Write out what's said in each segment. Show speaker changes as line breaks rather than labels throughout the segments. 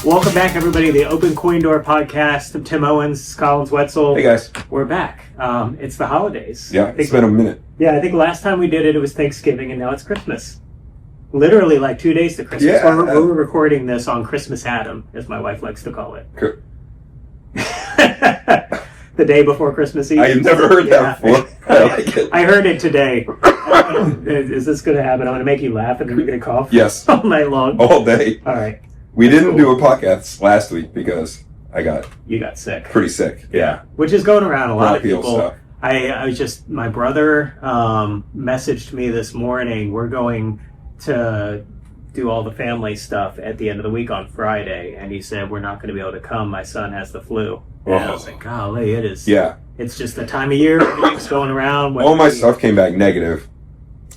Welcome back, everybody, to the Open Coin Door podcast. I'm Tim Owens, Collins Wetzel.
Hey, guys.
We're back. It's the holidays.
Yeah, it's been a minute.
Yeah, I think last time we did it, it was Thanksgiving, and now it's Christmas. Literally like 2 days to Christmas.
Yeah.
We're recording this on Christmas Adam, as my wife likes to call it.
Cool.
The day before Christmas Eve.
I've never heard that before. I like it.
I heard it today. Is this going to happen? I'm going to make you laugh, and then you're going to cough?
Yes.
All night long.
All day.
All right.
We didn't do a podcast last week because
You got sick.
pretty sick. Yeah.
Which is going around a lot of
Bronchial
people.
stuff.
I was just, my brother messaged me this morning. We're going to do all the family stuff at the end of the week on Friday. And he said, we're not going to be able to come. My son has the flu. And I was like, golly, it is.
Yeah.
It's just the time of year. It's going around.
All my stuff came back negative,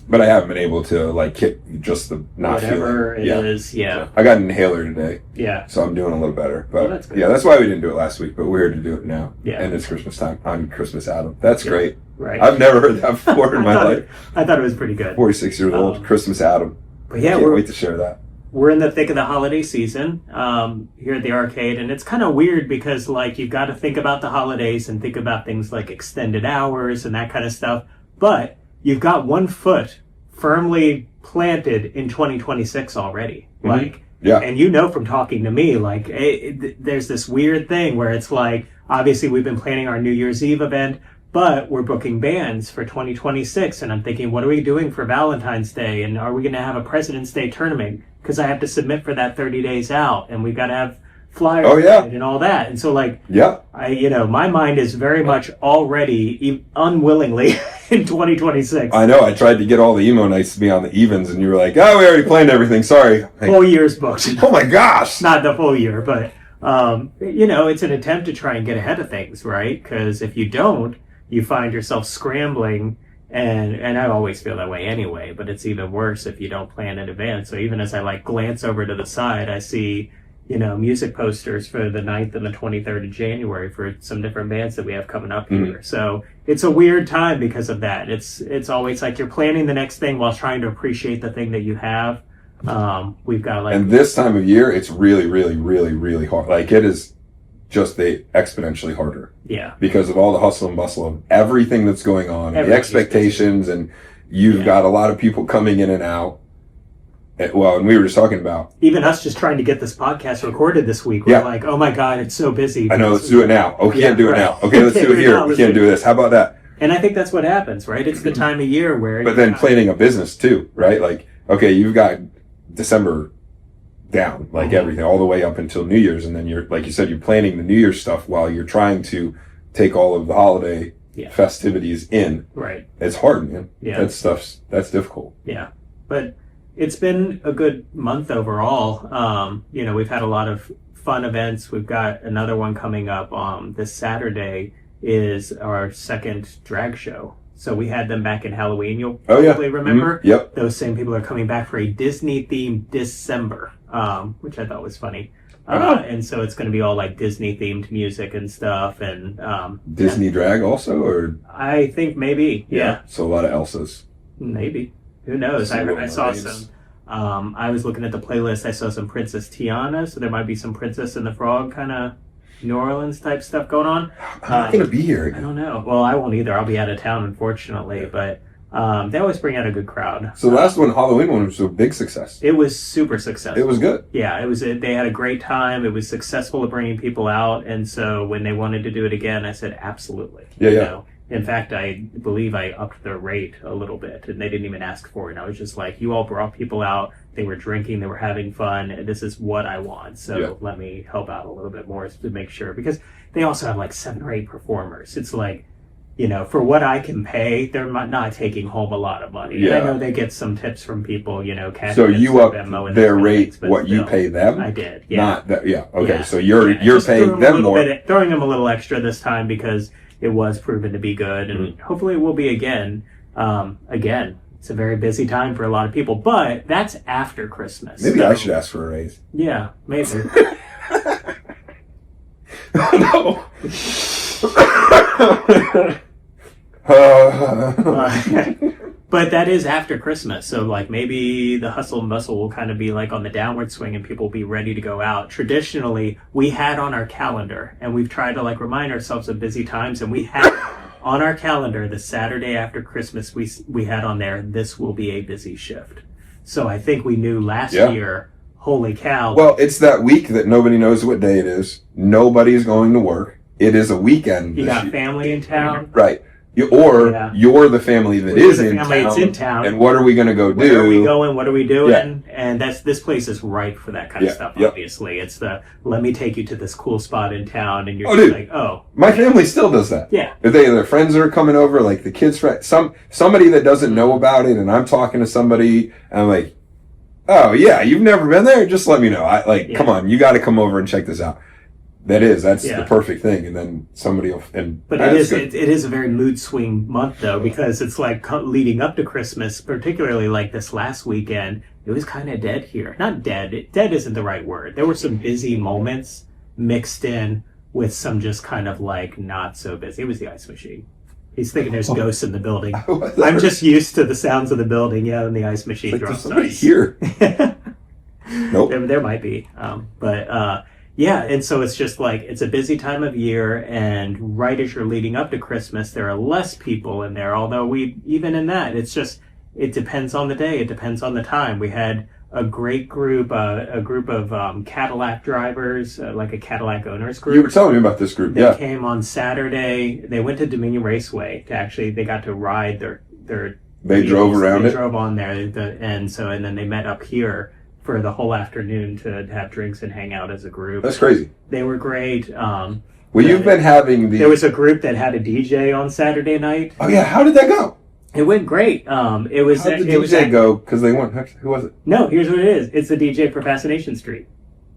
but I haven't been able to kick just the not
whatever
feeling.
it is. Yeah.
I got an inhaler today.
Yeah.
So I'm doing a little better. But
that's good.
yeah, that's why we didn't do it last week, but we're here to do it now.
Yeah.
And it's Christmas time. I'm Christmas Adam. That's great.
Right.
I've never heard that before in my life.
I thought it was pretty good.
46 years old, Christmas Adam.
But yeah,
Can't wait to share that.
We're in the thick of the holiday season here at the arcade, and it's kind of weird because you've got to think about the holidays and think about things like extended hours and that kind of stuff, but you've got one foot firmly planted in 2026 already.
Mm-hmm. Yeah.
And from talking to me, there's this weird thing where it's obviously we've been planning our New Year's Eve event, but we're booking bands for 2026, and I'm thinking, what are we doing for Valentine's Day? And are we going to have a President's Day tournament? Because I have to submit for that 30 days out, and we've got to have flyers and all that. And so, my mind is very much already unwillingly in 2026.
I know. I tried to get all the emo nights to be on the evens, and you were like, "Oh, we already planned everything. Sorry."
Full year's booked.
Oh my gosh!
Not the full year, but it's an attempt to try and get ahead of things, right? Because if you don't, you find yourself scrambling, and I always feel that way anyway, but it's even worse if you don't plan in advance. So even as I glance over to the side, I see, music posters for the 9th and the 23rd of January for some different bands that we have coming up here. So it's a weird time because of that. It's always you're planning the next thing while trying to appreciate the thing that you have. We've got
and this time of year, it's really, really, really, really hard. It is just exponentially harder.
Yeah.
Because of all the hustle and bustle of everything that's going on, the expectations, and you've got a lot of people coming in and out. And we were just talking about
even us just trying to get this podcast recorded this week. We're like, oh my God, it's so busy.
I know, let's do it now. Oh, can't do it now. Okay, let's do it here. We can't do this. How about that?
And I think that's what happens, right? It's the time of year where...
But then planning a business too, right? Okay, you've got December down, everything, all the way up until New Year's. And then you're, like you said, you're planning the New Year's stuff while you're trying to take all of the holiday festivities in.
Right.
It's hard, man.
Yeah.
That's difficult.
Yeah. But it's been a good month overall. We've had a lot of fun events. We've got another one coming up. This Saturday is our second drag show. So we had them back in Halloween. You'll probably remember.
Mm-hmm. Yep.
Those same people are coming back for a Disney-themed December, which I thought was funny. And so it's going to be all Disney-themed music and stuff. And
Disney drag also, or
I think maybe, yeah.
So a lot of Elsas.
Maybe. Who knows? I saw some. I was looking at the playlist. I saw some Princess Tiana, so there might be some Princess and the Frog kind of New Orleans type stuff going on.
I'm not going to be here.
I don't know. Well, I won't either. I'll be out of town, unfortunately. But they always bring out a good crowd.
So the last Halloween one, was a big success.
It was super successful.
It was good.
Yeah, it was. They had a great time. It was successful at bringing people out. And so when they wanted to do it again, I said, absolutely.
Yeah.
In fact, I believe I upped their rate a little bit, and they didn't even ask for it. And I was just you all brought people out. They were drinking. They were having fun. And this is what I want. So let me help out a little bit more to make sure. Because they also have 7 or 8 performers. It's for what I can pay, they're not taking home a lot of money.
Yeah.
And I know they get some tips from people, cash.
So you up their rate, what you pay them?
I did, yeah.
Not that, yeah. Okay, so you're paying them more.
Throwing them a little extra this time because it was proven to be good, and hopefully it will be again. It's a very busy time for a lot of people, but that's after Christmas.
Maybe I should ask for a raise.
Yeah, maybe.
No.
But that is after Christmas, so like maybe the hustle and bustle will kind of be like on the downward swing, and people will be ready to go out. Traditionally, we had on our calendar, and we've tried to like remind ourselves of busy times, and we had on our calendar the Saturday after Christmas. We had on there, this will be a busy shift. So I think we knew last year. Holy cow!
Well, it's that week that nobody knows what day it is. Nobody's going to work. It is a weekend.
You got family in town,
right? You're the family that is in town.
It's in town.
And what are we going to go do?
Where are we going? What are we doing?
Yeah.
And this place is ripe for that kind of stuff. Obviously, it's let me take you to this cool spot in town, and you're like,
my family still does that.
Yeah,
if their friends are coming over, like the kids' friends, somebody that doesn't know about it, and I'm talking to somebody, and I'm like, oh yeah, you've never been there? Just let me know. Come on, you got to come over and check this out. That's the perfect thing. And then somebody will,
but it is a very mood swing month though, because it's like leading up to Christmas, particularly like this last weekend, it was kind of dead here. Not dead. Dead isn't the right word. There were some busy moments mixed in with some just kind of like not so busy. It was the ice machine. He's thinking there's ghosts in the building. I'm just used to the sounds of the building. Yeah, and the ice machine
like,
drops
somebody
ice.
Here. Nope.
There might be. Yeah, and so it's just like, it's a busy time of year, and right as you're leading up to Christmas, there are less people in there, although even in that, it depends on the day, it depends on the time. We had a great group, a group of Cadillac drivers, like a Cadillac owners group.
You were telling me about this group,
They came on Saturday, they went to Dominion Raceway they got to ride
They drove around it?
They drove on there, and then they met up here for the whole afternoon to have drinks and hang out as a group.
That's crazy.
They were great.
You've been having
There was a group that had a DJ on Saturday night.
Oh yeah, how did that go?
It went great. How did
the DJ go? Because they weren't. Who was it?
No, here's what it is. It's the DJ for Fascination Street.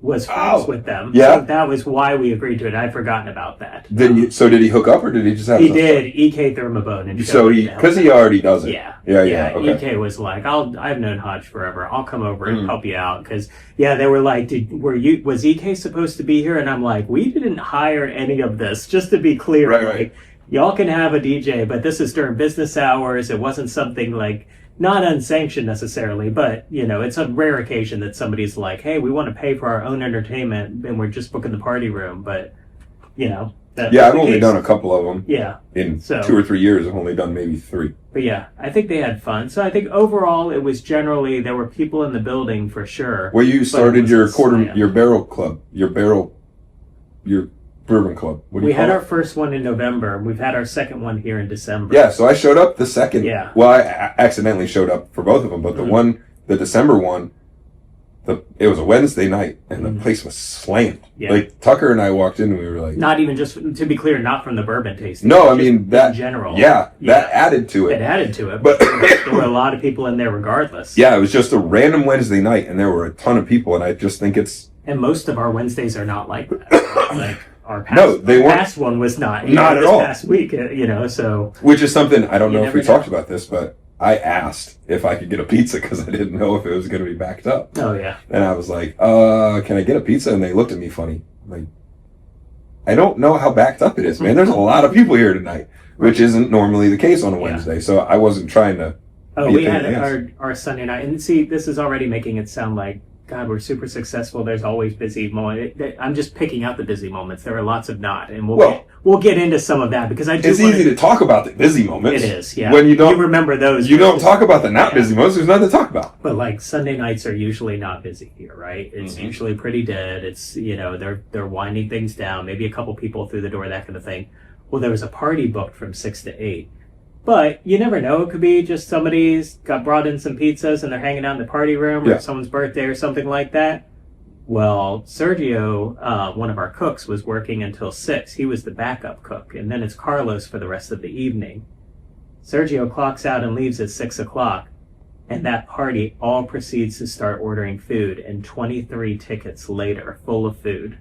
Was friends with them.
Yeah.
So that was why we agreed to it. I'd forgotten about that.
Did he hook up, or did he just have?
He did. EK threw him a bone, and
because he already does it.
Yeah.
Okay.
EK was like, I've known Hodge forever. I'll come over and help you out, because they were like, was EK supposed to be here? And I'm like, we didn't hire any of this. Just to be clear,
right.
Y'all can have a DJ, but this is during business hours. It wasn't something like, not unsanctioned necessarily, but it's a rare occasion that somebody's like, hey, we want to pay for our own entertainment and we're just booking the party room. But
I've only done a couple of them.
Yeah.
In 2 or 3 years, I've only done maybe 3.
But yeah, I think they had fun. So I think overall it was generally, there were people in the building for sure.
Well, you started your barrel club, your bourbon club. What do you call it?
We had our first one in November. We've had our second one here in December.
Yeah, so I showed up the second.
Yeah.
Well, I accidentally showed up for both of them, but the December one, it was a Wednesday night, and the place was slammed.
Yeah.
Like, Tucker and I walked in, and we were like...
Not even just, to be clear, not from the bourbon tasting.
No, I mean, that...
In general.
Yeah, that added to it.
It added to it,
but
there were a lot of people in there regardless.
Yeah, it was just a random Wednesday night, and there were a ton of people, and I just think it's...
And most of our Wednesdays are not like that. Like, our past one was not.
Not at all.
Past week, so...
Which is something, I don't know if we talked about this, but I asked if I could get a pizza because I didn't know if it was going to be backed up.
Oh, yeah.
And I was like, can I get a pizza? And they looked at me funny. I'm like, I don't know how backed up it is, man. There's a lot of people here tonight, which isn't normally the case on a Wednesday. Yeah. So I wasn't trying to...
we had our Sunday night. And see, this is already making it sound like, God, we're super successful. There's always busy moments. I'm just picking out the busy moments. There are lots of not, and we'll get into some of that because it's
easy to talk about the busy moments.
It is, yeah.
When you
remember those,
you don't talk about the not busy moments. There's nothing to talk about.
But like Sunday nights are usually not busy here, right? It's usually pretty dead. It's they're winding things down. Maybe a couple people through the door, that kind of thing. Well, there was a party booked from 6 to 8. But you never know. It could be just somebody's got brought in some pizzas and they're hanging out in the party room, or someone's birthday or something like that. Well, Sergio, one of our cooks, was working until 6. He was the backup cook, and then it's Carlos for the rest of the evening. Sergio clocks out and leaves at 6 o'clock, and that party all proceeds to start ordering food, and 23 tickets later, full of food,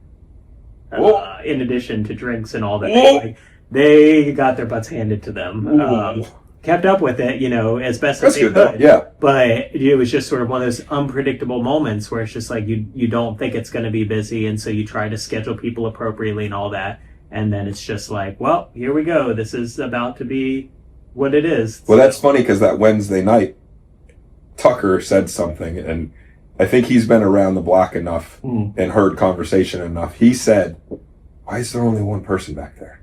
in addition to drinks and all that. They got their butts handed to them. Kept up with it, as best as they could.
Though. Yeah.
But it was just sort of one of those unpredictable moments where it's just like you don't think it's going to be busy, and so you try to schedule people appropriately and all that, and then it's just like, well, here we go. This is about to be what it is.
Well, that's funny because that Wednesday night, Tucker said something, and I think he's been around the block enough and heard conversation enough. He said, "Why is there only one person back there?"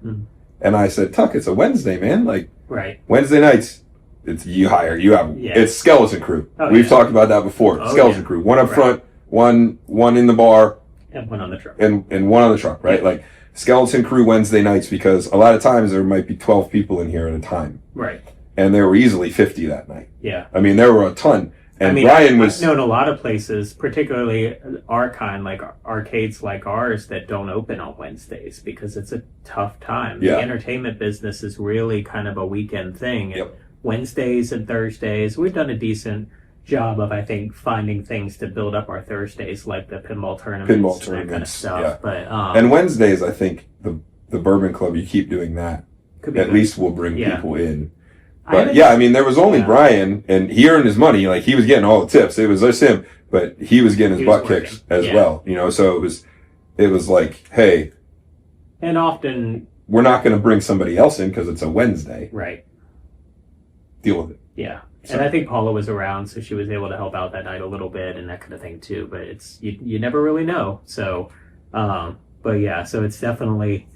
And I said, "Tuck, it's a Wednesday, man. Like,
right.
Wednesday nights, you have it's skeleton crew. We've talked about that before. Skeleton crew, one up front, one in the bar,
and one on the truck,
and one on the truck, right? Like skeleton crew Wednesday nights, because a lot of times there might be 12 people in here at a time,
right? And
there were easily 50 that night.
Yeah,
I mean there were a ton. And
I mean,
Brian was
known a lot of places, particularly our kind, like arcades like ours, that don't open on Wednesdays because it's a tough time.
Yeah.
The entertainment business is really kind of a weekend thing. And
Yep.
Wednesdays and Thursdays, we've done a decent job of, I think, finding things to build up our Thursdays, like the pinball tournaments, and that kind of stuff.
Yeah.
But
and Wednesdays, I think the Bourbon Club, you keep doing that. At least we'll bring people in. But I mean, there was only Brian, and he earned his money. Like, he was getting all the tips. It was just him, but he was getting his butt kicked as well. You know, so it was like, hey,
and often
we're not going to bring somebody else in because it's a Wednesday.
Right.
Deal with it.
Yeah. So. And I think Paula was around, so she was able to help out that night a little bit and that kind of thing too. But it's you never really know. So, but yeah, so it's definitely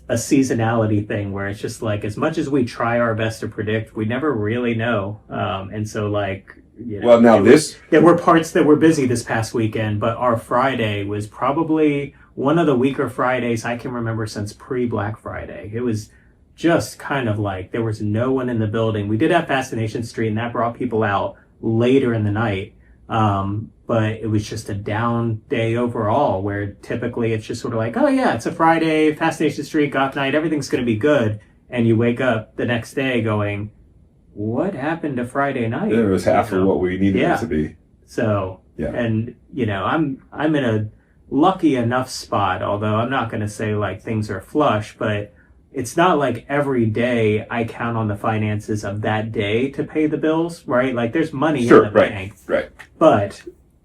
a seasonality thing where it's just like, as much as we try our best to predict, we never really know. And so, like, you know,
well, now
there were parts that were busy this past weekend, but our Friday was probably one of the weaker Fridays I can remember since pre-Black Friday. It was just kind of like there was no one in the building. We did have Fascination Street, and that brought people out later in the night. But it was just a down day overall, where typically it's just sort of like, oh yeah, it's a Friday, Fascination Street, goth night, everything's going to be good. And you wake up the next day going, what happened to Friday night?
It was half of what we needed it to be.
So, and you know, I'm in a lucky enough spot, although I'm not going to say like things are flush, but it's not like every day I count on the finances of that day to pay the bills, right? Like there's money in the bank.
Right.
But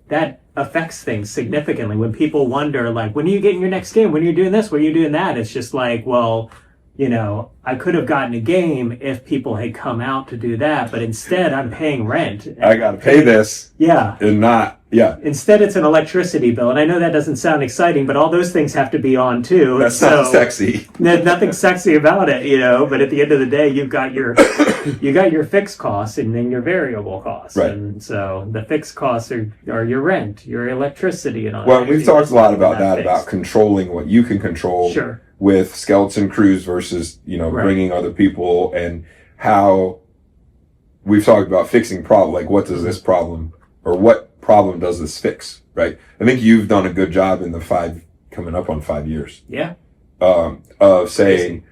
that affects things significantly. When people wonder, like, when are you getting your next game? When are you doing this? When are you doing that? It's just like, well, you know, I could have gotten a game if people had come out to do that, but instead I'm paying rent.
I got to pay this.
Yeah.
And not,
Instead it's an electricity bill. And I know that doesn't sound exciting, but all those things have to be on too.
That's not sexy.
Nothing sexy about it, you know, but at the end of the day, you've got your fixed costs and then your variable costs.
Right.
And so the fixed costs are your rent, your electricity and all
that. Well, we've talked a lot about that,
fixed.
about controlling what you can control.
Sure.
With skeleton crews versus, you know, bringing other people, and how we've talked about fixing problem. Like, what does this problem, or what problem does this fix? Right. I think you've done a good job in the coming up on 5 years.
Yeah.
Of saying,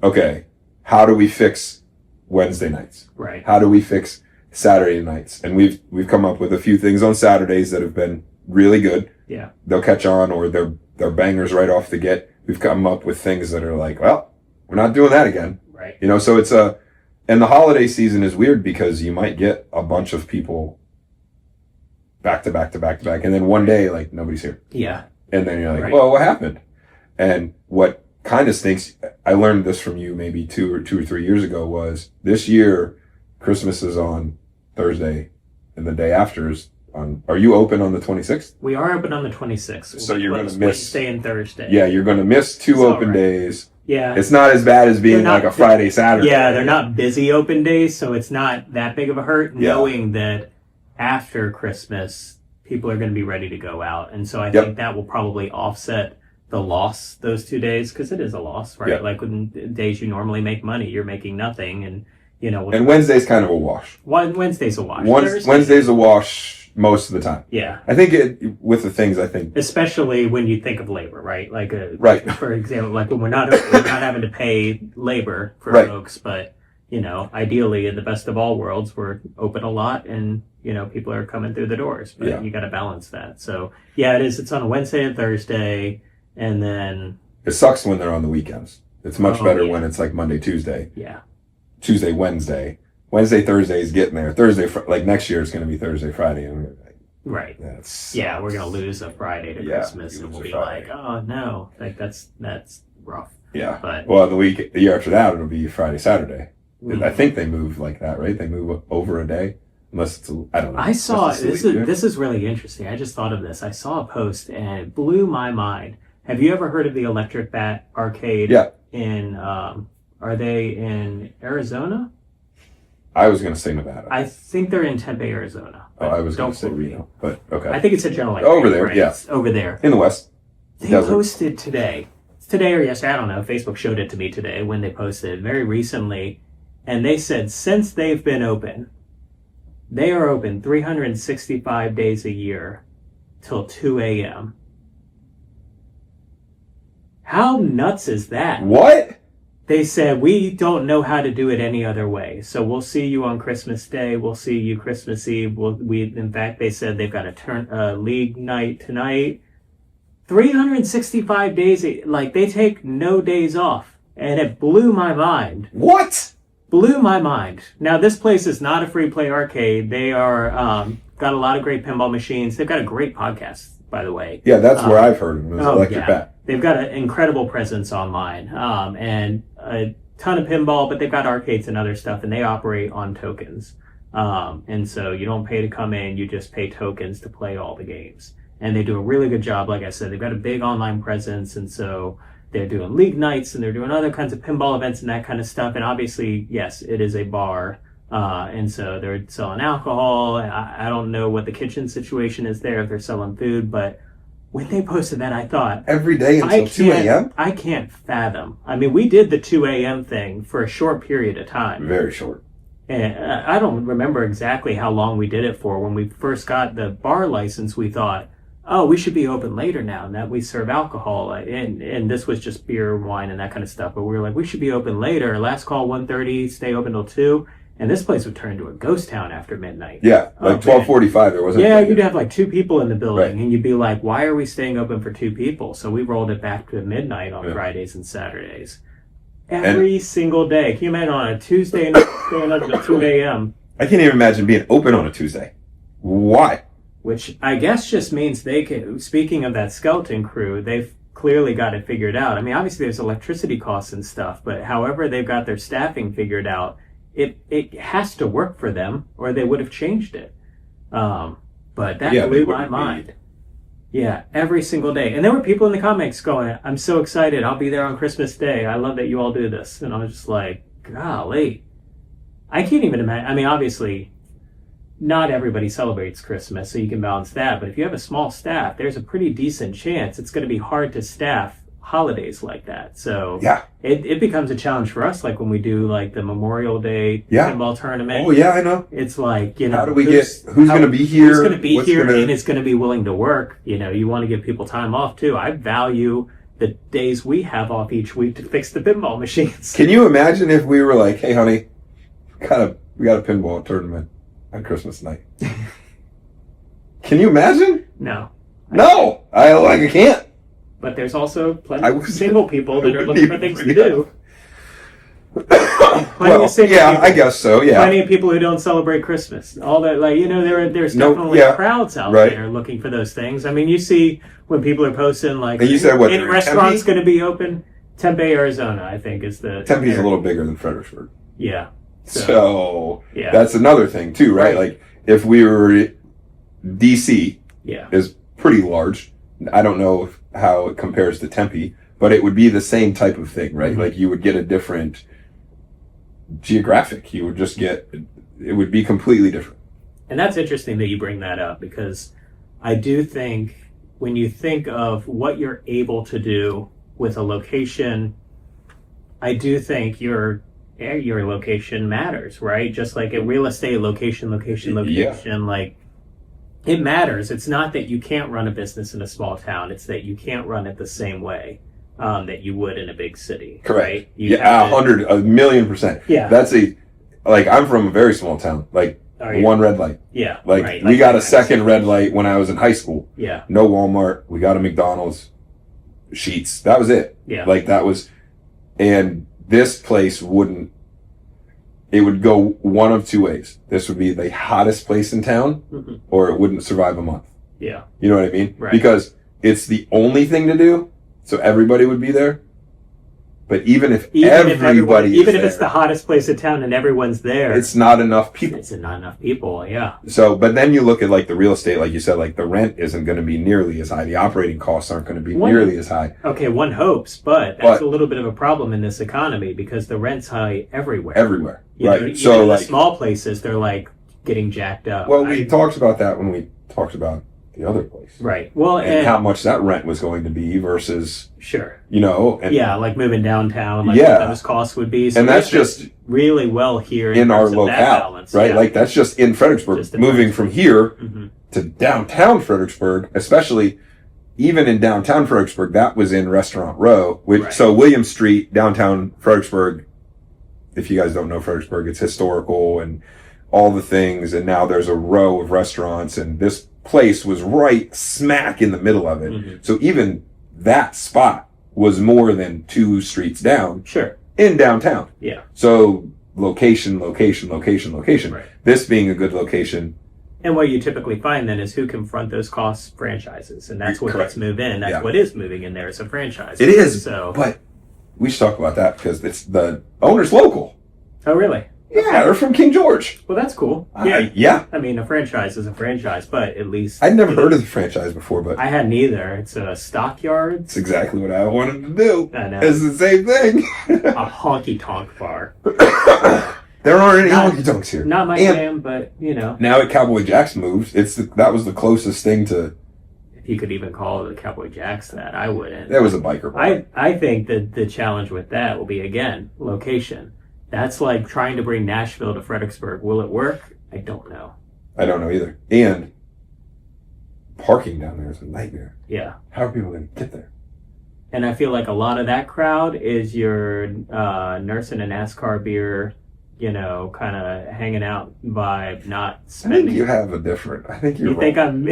okay, how do we fix Wednesday nights?
Right.
How do we fix Saturday nights? And we've come up with a few things on Saturdays that have been really good.
Yeah.
They'll catch on, or they're bangers right off the get. We've come up with things that are like, well, we're not doing that again.
Right.
You know, so and the holiday season is weird because you might get a bunch of people back to back to back to back. And then one day, like, nobody's here.
Yeah.
And then you're like, well, what happened? And what kind of stinks, I learned this from you maybe 2 or 3 years ago, was this year, Christmas is on Thursday and the day after is are you open on the 26th?
We are open on the 26th.
So you're going to miss
Wednesday and Thursday.
Yeah, you're going to miss two open days.
Yeah.
It's not as bad as being like a Friday, Saturday.
Yeah, they're not busy open days, so it's not that big of a hurt knowing that after Christmas, people are going to be ready to go out. And so I think that will probably offset the loss those 2 days, because it is a loss, right?
Yep.
Like when days you normally make money, you're making nothing. And, you know.
And Wednesday's kind of a wash.
Wednesday's a wash.
Wednesday's a wash most of the time.
Yeah.
I think with the things,
especially when you think of labor, right? Like for example, like when we're not having to pay labor for folks, but you know, ideally in the best of all worlds, we're open a lot and you know, people are coming through the doors, but you got to balance that. So yeah, it's on a Wednesday and Thursday, and then
it sucks when they're on the weekends. It's much better when it's like Monday, Tuesday.
Yeah.
Tuesday, Wednesday. Wednesday, Thursday is getting there. Thursday, like next year, it's going to be Thursday, Friday. And
right. We're going to lose a Friday to Christmas, and we'll be like, oh no, like that's rough.
Yeah.
But
the year after that, it'll be Friday, Saturday. I think they move like that, right? They move over a day. Unless it's, I don't know.
I saw, this is really interesting. I just thought of this. I saw a post and it blew my mind. Have you ever heard of the Electric Bat Arcade?
Yeah.
Are they in Arizona?
I was going to say Nevada.
I think they're in Tempe, Arizona.
I was going to say Reno, but okay.
I think it's a general area.
Over there,
right?
yeah.
Over there.
In the West.
They posted today. It's today or yesterday, I don't know. Facebook showed it to me today when they posted very recently. And they said since they've been open, they are open 365 days a year till 2 a.m. How nuts is that?
What?
They said, we don't know how to do it any other way. So we'll see you on Christmas Day. We'll see you Christmas Eve. In fact, they said they've got a league night tonight. 365 days, like they take no days off. And it blew my mind.
What?
Blew my mind. Now, this place is not a free play arcade. They are, got a lot of great pinball machines. They've got a great podcast, by the way.
Yeah, that's where I've heard of them. Electric Bat.
They've got an incredible presence online, and a ton of pinball, but they've got arcades and other stuff, and they operate on tokens. And so you don't pay to come in, you just pay tokens to play all the games. And they do a really good job, like I said. They've got a big online presence, and so they're doing league nights, and they're doing other kinds of pinball events and that kind of stuff. And obviously, yes, it is a bar, and so they're selling alcohol. I don't know what the kitchen situation is there, if they're selling food, but when they posted that, I thought... Every day until 2 a.m.? I can't fathom. I mean, we did the 2 a.m. thing for a short period of time.
Very short.
And I don't remember exactly how long we did it for. When we first got the bar license, we thought, oh, we should be open later now, and that we serve alcohol. And this was just beer, wine, and that kind of stuff. But we were like, we should be open later. Last call, 1:30, stay open till 2. And this place would turn into a ghost town after midnight.
Yeah, like 12:45. There wasn't.
Yeah, you'd have like 2 people in the building,
right.
And you'd be like, "Why are we staying open for 2 people?" So we rolled it back to midnight on Fridays and Saturdays, every single day. Can you imagine on a Tuesday and staying up until 2 a.m.?
I can't even imagine being open on a Tuesday. Why?
Which I guess just means they can. Speaking of that skeleton crew, they've clearly got it figured out. I mean, obviously there's electricity costs and stuff, but however they've got their staffing figured out. It has to work for them, or they would have changed it. But that blew my mind. Yeah, every single day. And there were people in the comments going, I'm so excited. I'll be there on Christmas Day. I love that you all do this. And I was just like, golly. I can't even imagine. I mean, obviously, not everybody celebrates Christmas, so you can balance that. But if you have a small staff, there's a pretty decent chance it's going to be hard to staff holidays like that. So
yeah,
it becomes a challenge for us, like when we do like the Memorial Day pinball tournament.
Oh yeah, I know.
It's like,
how do we who's going to be here?
Who's going to be here and is going to be willing to work? You want to give people time off too. I value the days we have off each week to fix the pinball machines.
Can you imagine if we were like, hey honey, we got a pinball tournament on Christmas night? Can you imagine?
No.
I can't.
But there's also plenty of single people that are looking for things to do.
I guess so, yeah.
Plenty of people who don't celebrate Christmas. All that, there's definitely crowds out there looking for those things. I mean, you see when people are posting, like,
you said what,
restaurants going to be open. Tempe, Arizona, I think, is the...
Tempe's a little bigger than Fredericksburg.
Yeah.
So that's another thing, too, right? Like, if we were... D.C. is pretty large. I don't know how it compares to Tempe, but it would be the same type of thing, right? Mm-hmm. Like you would get a different geographic. You would just it would be completely different.
And that's interesting that you bring that up, because I do think when you think of what you're able to do with a location, I do think your location matters, right? Just like a real estate location, like, it matters. It's not that you can't run a business in a small town. It's that you can't run it the same way that you would in a big city.
Correct.
Right?
1,000,000%.
Yeah.
That's I'm from a very small town. Like, one red light.
Yeah.
Like we got a second red light when I was in high school.
Yeah.
No Walmart. We got a McDonald's. Sheets. That was it.
Yeah.
Like that was, and this place wouldn't. It would go one of 2 ways. This would be the hottest place in town, mm-hmm. or it wouldn't survive a month.
Yeah.
You know what I mean?
Right.
Because it's the only thing to do, so everybody would be there. But even if
even
everybody
even
is
if it's the
there,
hottest place in town and everyone's there,
it's not enough people.
it's not enough people. Yeah.
So, but then you look at like the real estate, like you said, like the rent isn't going to be nearly as high. The operating costs aren't going to be nearly as high.
Okay, one hopes, but that's a little bit of a problem in this economy because the rent's high everywhere.
Everywhere,
You
right?
know, even
So
in
like
the small places, they're like getting jacked up.
well, we talked about that when we talked about the other place,
right. Well,
and how much that rent was going to be versus,
sure.
you know, and
Yeah, like moving downtown, like
Yeah.
what those costs would be. So
and that's
we did
just
really well here
in our
terms of that
locale,
balance.
right?
Yeah.
Like that's just in Fredericksburg.
Just in
Moving from here
Mhm.
to downtown Fredericksburg, especially even in downtown Fredericksburg, that was in Restaurant Row. Which
Right.
so William Street, downtown Fredericksburg. If you guys don't know Fredericksburg, it's historical and all the things. And now there's a row of restaurants, and this place was right smack in the middle of it.
Mhm.
So even that spot was more than 2 streets down
Sure.
in downtown.
Yeah.
So location.
Right.
This being a good location.
And what you typically find then is who can front those costs? Franchises. And that's what
Correct.
gets moved in. That's
Yeah.
what is moving in there is a franchise.
It is,
So,
but we should talk about that because it's the owner's local.
oh, really?
Yeah, they're from King George.
Well, that's cool.
Yeah.
I mean, a franchise is a franchise, but at least
I'd never heard of the franchise before, but
I hadn't either. It's a stockyards,
it's exactly what I wanted to do.
I know.
It's the same thing.
a honky tonk bar.
There aren't any
Not-
honky tonks here.
Not my
And
jam, but you know,
now that Cowboy Jack's moved, that was the closest thing to.
if you could even call the Cowboy Jacks that, I wouldn't.
That was a biker bar.
I think that the challenge with that will be again location. That's like trying to bring Nashville to Fredericksburg. Will it work? I don't know.
I don't know either. And parking down there is a nightmare.
Yeah.
How are people going to get there?
And I feel like a lot of that crowd is your nurse and a NASCAR beer, you know, kind of hanging out vibe, not
I
spending.
think you have a different. I think you're
You think
wrong.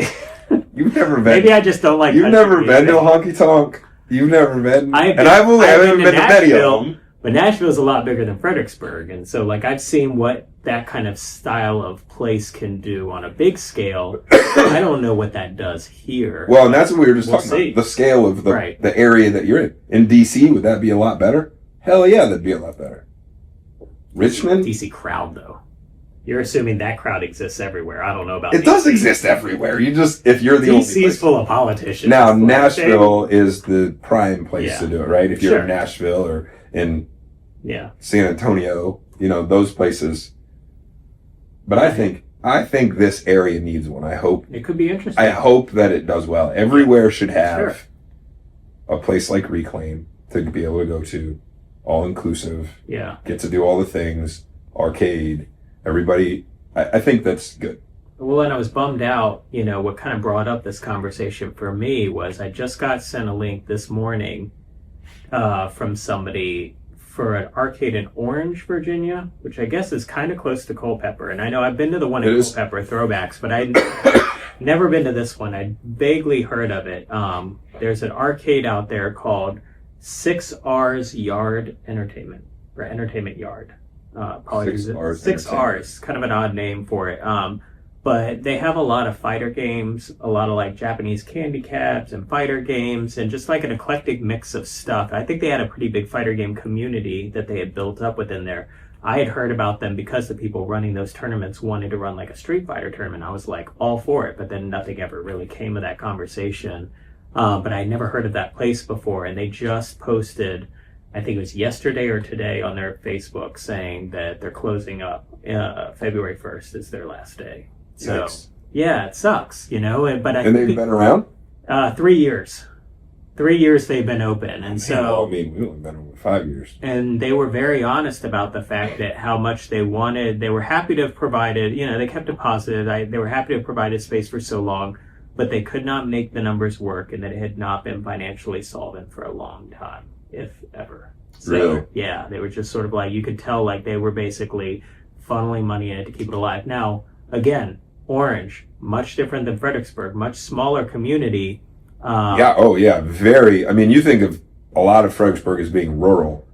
I'm?
You've never been.
Maybe I just don't like.
You've
country
never been to a
music.
honky tonk. You've never been.
I've
and I've only
I've
haven't been to many of them.
But Nashville's a lot bigger than Fredericksburg, and so like I've seen what that kind of style of place can do on a big scale. I don't know what that does here.
Well, and that's what we were just
We'll
talking
see.
about. The scale of the
Right.
the area that you're in. In DC, would that be a lot better? Hell yeah, that'd be a lot better. Richmond?
DC crowd though. You're assuming that crowd exists everywhere. I don't know about
It does
DC.
exist everywhere. You just if you're the only
DC's
place.
full of politicians.
Now
It's like,
Nashville is the prime place
Yeah.
to do it, right? If you're
Sure.
in Nashville or in
yeah.
San Antonio, you know, those places. But I think this area needs one. I hope
It could be interesting.
that it does well. Everywhere should have
Sure.
a place like Reclaim to be able to go to, all inclusive,
Yeah.
get to do all the things, arcade, everybody. I think that's good.
Well, and I was bummed out. You know, what kind of brought up this conversation for me was I just got sent a link this morning from somebody for an arcade in Orange, Virginia, which I guess is kind of close to Culpeper. And I know I've been to the one in
It is.
Culpeper, Throwbacks, but I'd never been to this one. I'd vaguely heard of it. There's an arcade out there called 6R's Yard Entertainment, or Entertainment Yard. Apologies.
6R's
6R's, kind of an odd name for it. But they have a lot of fighter games, a lot of like Japanese candy cabs and fighter games, and just like an eclectic mix of stuff. I think they had a pretty big fighter game community that they had built up within there. I had heard about them because the people running those tournaments wanted to run like a Street Fighter tournament. I was like all for it, but then nothing ever really came of that conversation. But I never heard of that place before, and they just posted, I think it was yesterday or today on their Facebook saying that they're closing up. February 1st is their last day. So,
Yikes.
yeah, it sucks, you know. But I
And
think
they've been around?
3 years. 3 years they've been open, and
Well, I mean, we've only been over 5 years.
and they were very honest about the fact that how much they wanted. They were happy to have provided, you know, they kept it positive. They were happy to have provided space for so long, but they could not make the numbers work, and that it had not been financially solvent for a long time, if ever. So,
Really?
yeah, they were just sort of like, you could tell like they were basically funneling money in it to keep it alive. Now, again, Orange, much different than Fredericksburg, much smaller community.
Yeah, oh yeah, very. I mean, you think of a lot of Fredericksburg as being rural.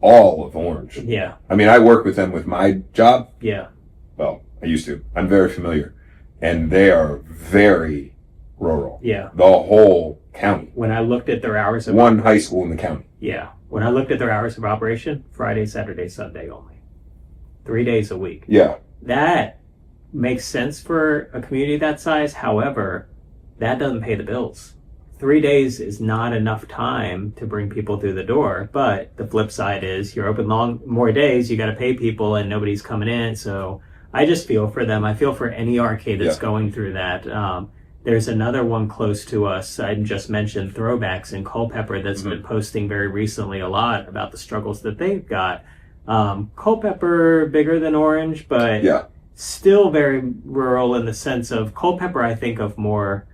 All of Orange.
Yeah,
I mean, I work with them with my job.
yeah,
Well, I used to. I'm very familiar. And they are very rural.
yeah.
The whole county.
When I looked at their hours of
One high school in the county.
Yeah. When I looked at their hours of operation, Friday, Saturday, Sunday only. 3 days a week.
Yeah.
That makes sense for a community that size. However, that doesn't pay the bills. 3 days is not enough time to bring people through the door. But the flip side is you're open more days, you got to pay people and nobody's coming in. So I just feel for them. I feel for any arcade that's going through that. There's another one close to us. I just mentioned Throwbacks in Culpeper that's been posting very recently a lot about the struggles that they've got. Culpeper, bigger than Orange, but still very rural in the sense of Culpeper, I think of more,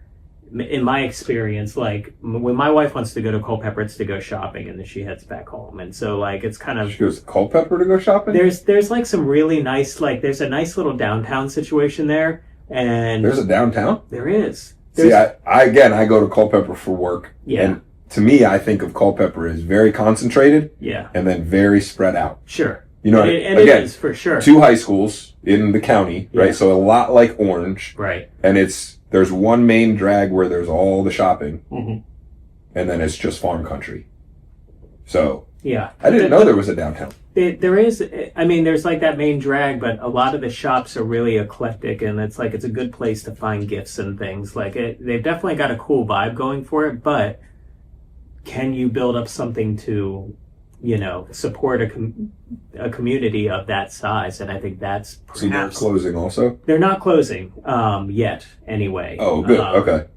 in my experience, like when my wife wants to go to Culpeper, it's to go shopping and then she heads back home. And so like, it's kind of...
She goes to Culpeper to go shopping?
There's like some really nice, like there's a nice little downtown situation there. And
there's a downtown?
There is.
See, I go to Culpeper for work.
Yeah.
And to me, I think of Culpeper as very concentrated.
Yeah.
And then very spread out.
Sure.
You know,
and it is for sure.
2 high schools in the county, right? So a lot like Orange.
Right.
And there's one main drag where there's all the shopping.
Mm-hmm.
And then it's just farm country. So.
Yeah.
I didn't know there was a downtown.
There is, I mean, there's like that main drag, but a lot of the shops are really eclectic, and it's a good place to find gifts and things. Like they've definitely got a cool vibe going for it, but can you build up something to, support a community of that size? And I think that's perhaps...
So they're closing also?
They're not closing yet, anyway.
Oh, good. Okay.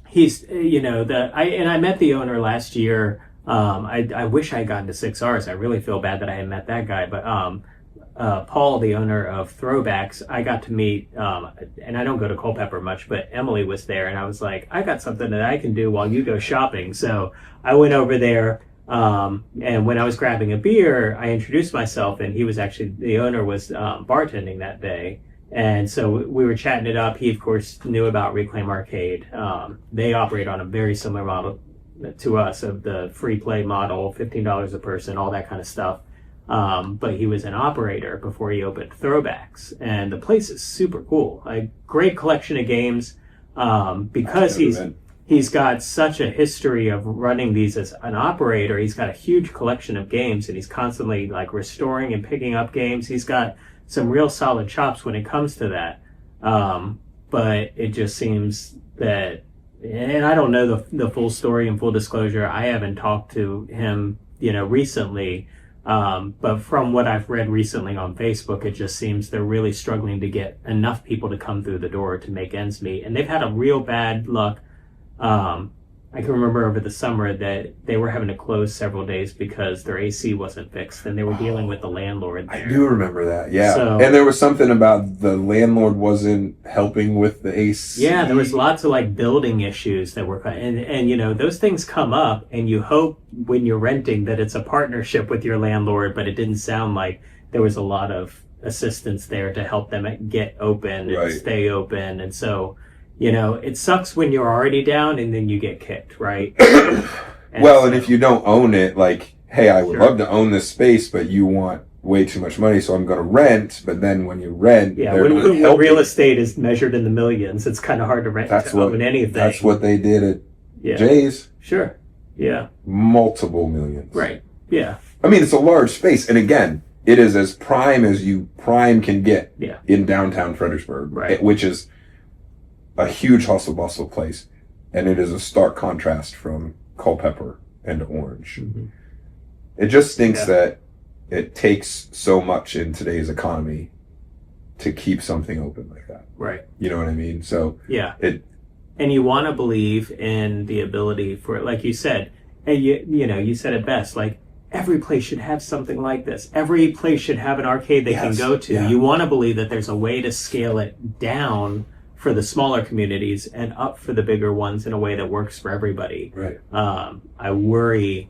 He's, I met the owner last year. I wish I had gotten to 6Rs. I really feel bad that I hadn't met that guy. But Paul, the owner of Throwbacks, I got to meet, and I don't go to Culpeper much, but Emily was there, and I was like, I got something that I can do while you go shopping. So I went over there, and when I was grabbing a beer, I introduced myself, and he was actually, the owner was bartending that day. And so we were chatting it up. He, of course, knew about Reclaim Arcade. They operate on a very similar model to us of the free play model, $15 a person, all that kind of stuff. But he was an operator before he opened Throwbacks, and the place is super cool. A great collection of games, because he's got such a history of running these as an operator. He's got a huge collection of games, and he's constantly like restoring and picking up games. He's got some real solid chops when it comes to that. But it just seems that, and I don't know the full story and full disclosure. I haven't talked to him, recently. But from what I've read recently on Facebook, it just seems they're really struggling to get enough people to come through the door to make ends meet. And they've had a real bad luck. I can remember over the summer that they were having to close several days because their AC wasn't fixed, and they were dealing with the landlord there.
I do remember that, yeah. And there was something about the landlord wasn't helping with the AC.
Yeah, there was lots of like building issues that were, and those things come up, and you hope when you're renting that it's a partnership with your landlord, but it didn't sound like there was a lot of assistance there to help them get open and stay open, and so... it sucks when you're already down and then you get kicked, right?
And if you don't own it, like, hey, I would love to own this space, but you want way too much money, so I'm going to rent. But then when you rent,
when real estate is measured in the millions, it's kind of hard to rent own anything.
That's what they did at Jay's.
Sure. Yeah.
Multiple millions.
Right. Yeah.
I mean, it's a large space. And again, it is as prime as prime can get in downtown Fredericksburg, which is a huge hustle bustle place, and it is a stark contrast from Culpeper and Orange. Mm-hmm. It just stinks that it takes so much in today's economy to keep something open like that.
Right.
You know what I mean? So
and you want to believe in the ability for, like you said, and you said it best, like every place should have something like this. Every place should have an arcade they can go to. Yeah. You want to believe that there's a way to scale it down for the smaller communities and up for the bigger ones in a way that works for everybody.
Right.
I worry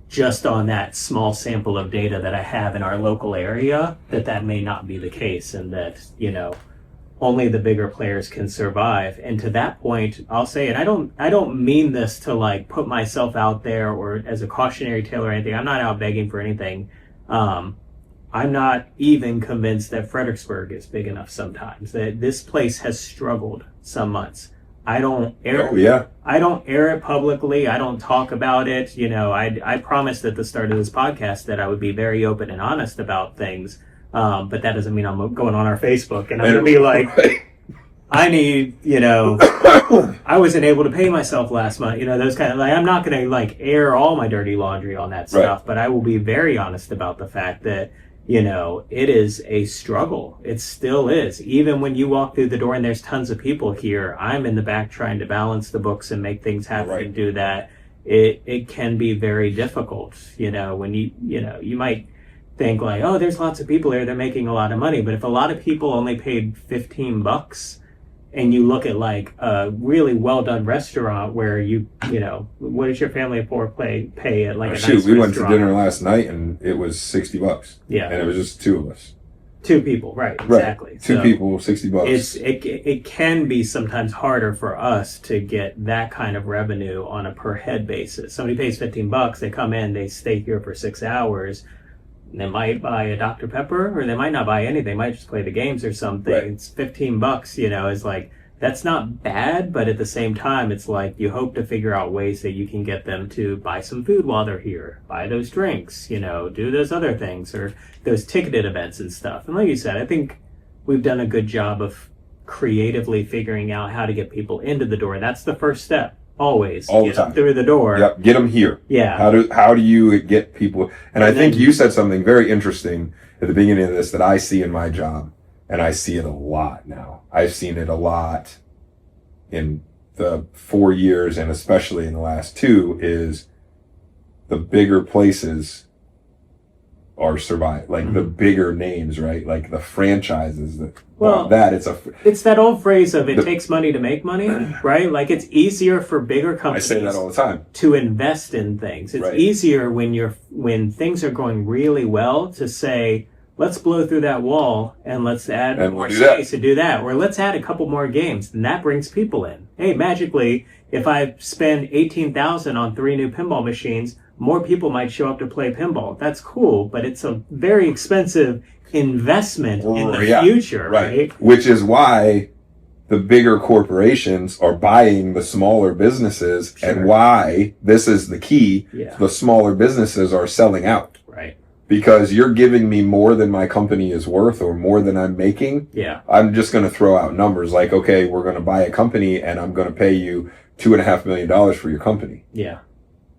just on that small sample of data that I have in our local area that may not be the case, and that, only the bigger players can survive. And to that point, I'll say, and I don't mean this to like put myself out there or as a cautionary tale or anything. I'm not out begging for anything. I'm not even convinced that Fredericksburg is big enough sometimes, that this place has struggled some months. I don't air.
Oh yeah.
I don't air it publicly. I don't talk about it. You know, I promised at the start of this podcast that I would be very open and honest about things. But that doesn't mean I'm going on our Facebook and I'm going to be like, I need, you know, I wasn't able to pay myself last month. You know, those kind of, like, I'm not going to like air all my dirty laundry on that stuff, but I will be very honest about the fact that, you know, it is a struggle. It still is. Even when you walk through the door and there's tons of people here, I'm in the back trying to balance the books and make things happen and do that. It can be very difficult, you know, when you might think like, oh, there's lots of people here, they're making a lot of money. But if a lot of people only paid $15 and you look at like a really well done restaurant where you know, what does your family of four pay at like a nice
we went to
restaurant?
dinner last night and it was $60.
Yeah.
And it was just two of us.
Two people, right? Exactly.
Right. Two people, $60.
It can be sometimes harder for us to get that kind of revenue on a per head basis. Somebody pays $15, they come in, they stay here for 6 hours. They might buy a Dr. Pepper, or they might not buy anything. They might just play the games or something.
Right.
It's $15, you know, is like, that's not bad, but at the same time, it's like you hope to figure out ways that you can get them to buy some food while they're here, buy those drinks, you know, do those other things, or those ticketed events and stuff. And like you said, I think we've done a good job of creatively figuring out how to get people into the door. That's the first step. Always
All the
get them
time.
through the door.
Yep, get them here.
Yeah.
How do you get people? And I think you said something very interesting at the beginning of this that I see in my job, and I see it a lot now. I've seen it a lot in the 4 years, and especially in the last 2, is the bigger places are surviving, like the bigger names, right? Like the franchises that.
Well, it's that old phrase of it takes money to make money, right? Like it's easier for bigger companies.
I say that all the time.
To invest in things. It's easier when things are going really well to say, let's blow through that wall and let's add more space to do that. Or let's add a couple more games. And that brings people in. Hey, magically, if I spend $18,000 on 3 new pinball machines, more people might show up to play pinball. That's cool, but it's a very expensive investment in the future, right?
Which is why the bigger corporations are buying the smaller businesses, and why this is the key. The smaller businesses are selling out.
Right.
Because you're giving me more than my company is worth or more than I'm making.
Yeah.
I'm just going to throw out numbers like, okay, we're going to buy a company and I'm going to pay you $2.5 million for your company.
Yeah.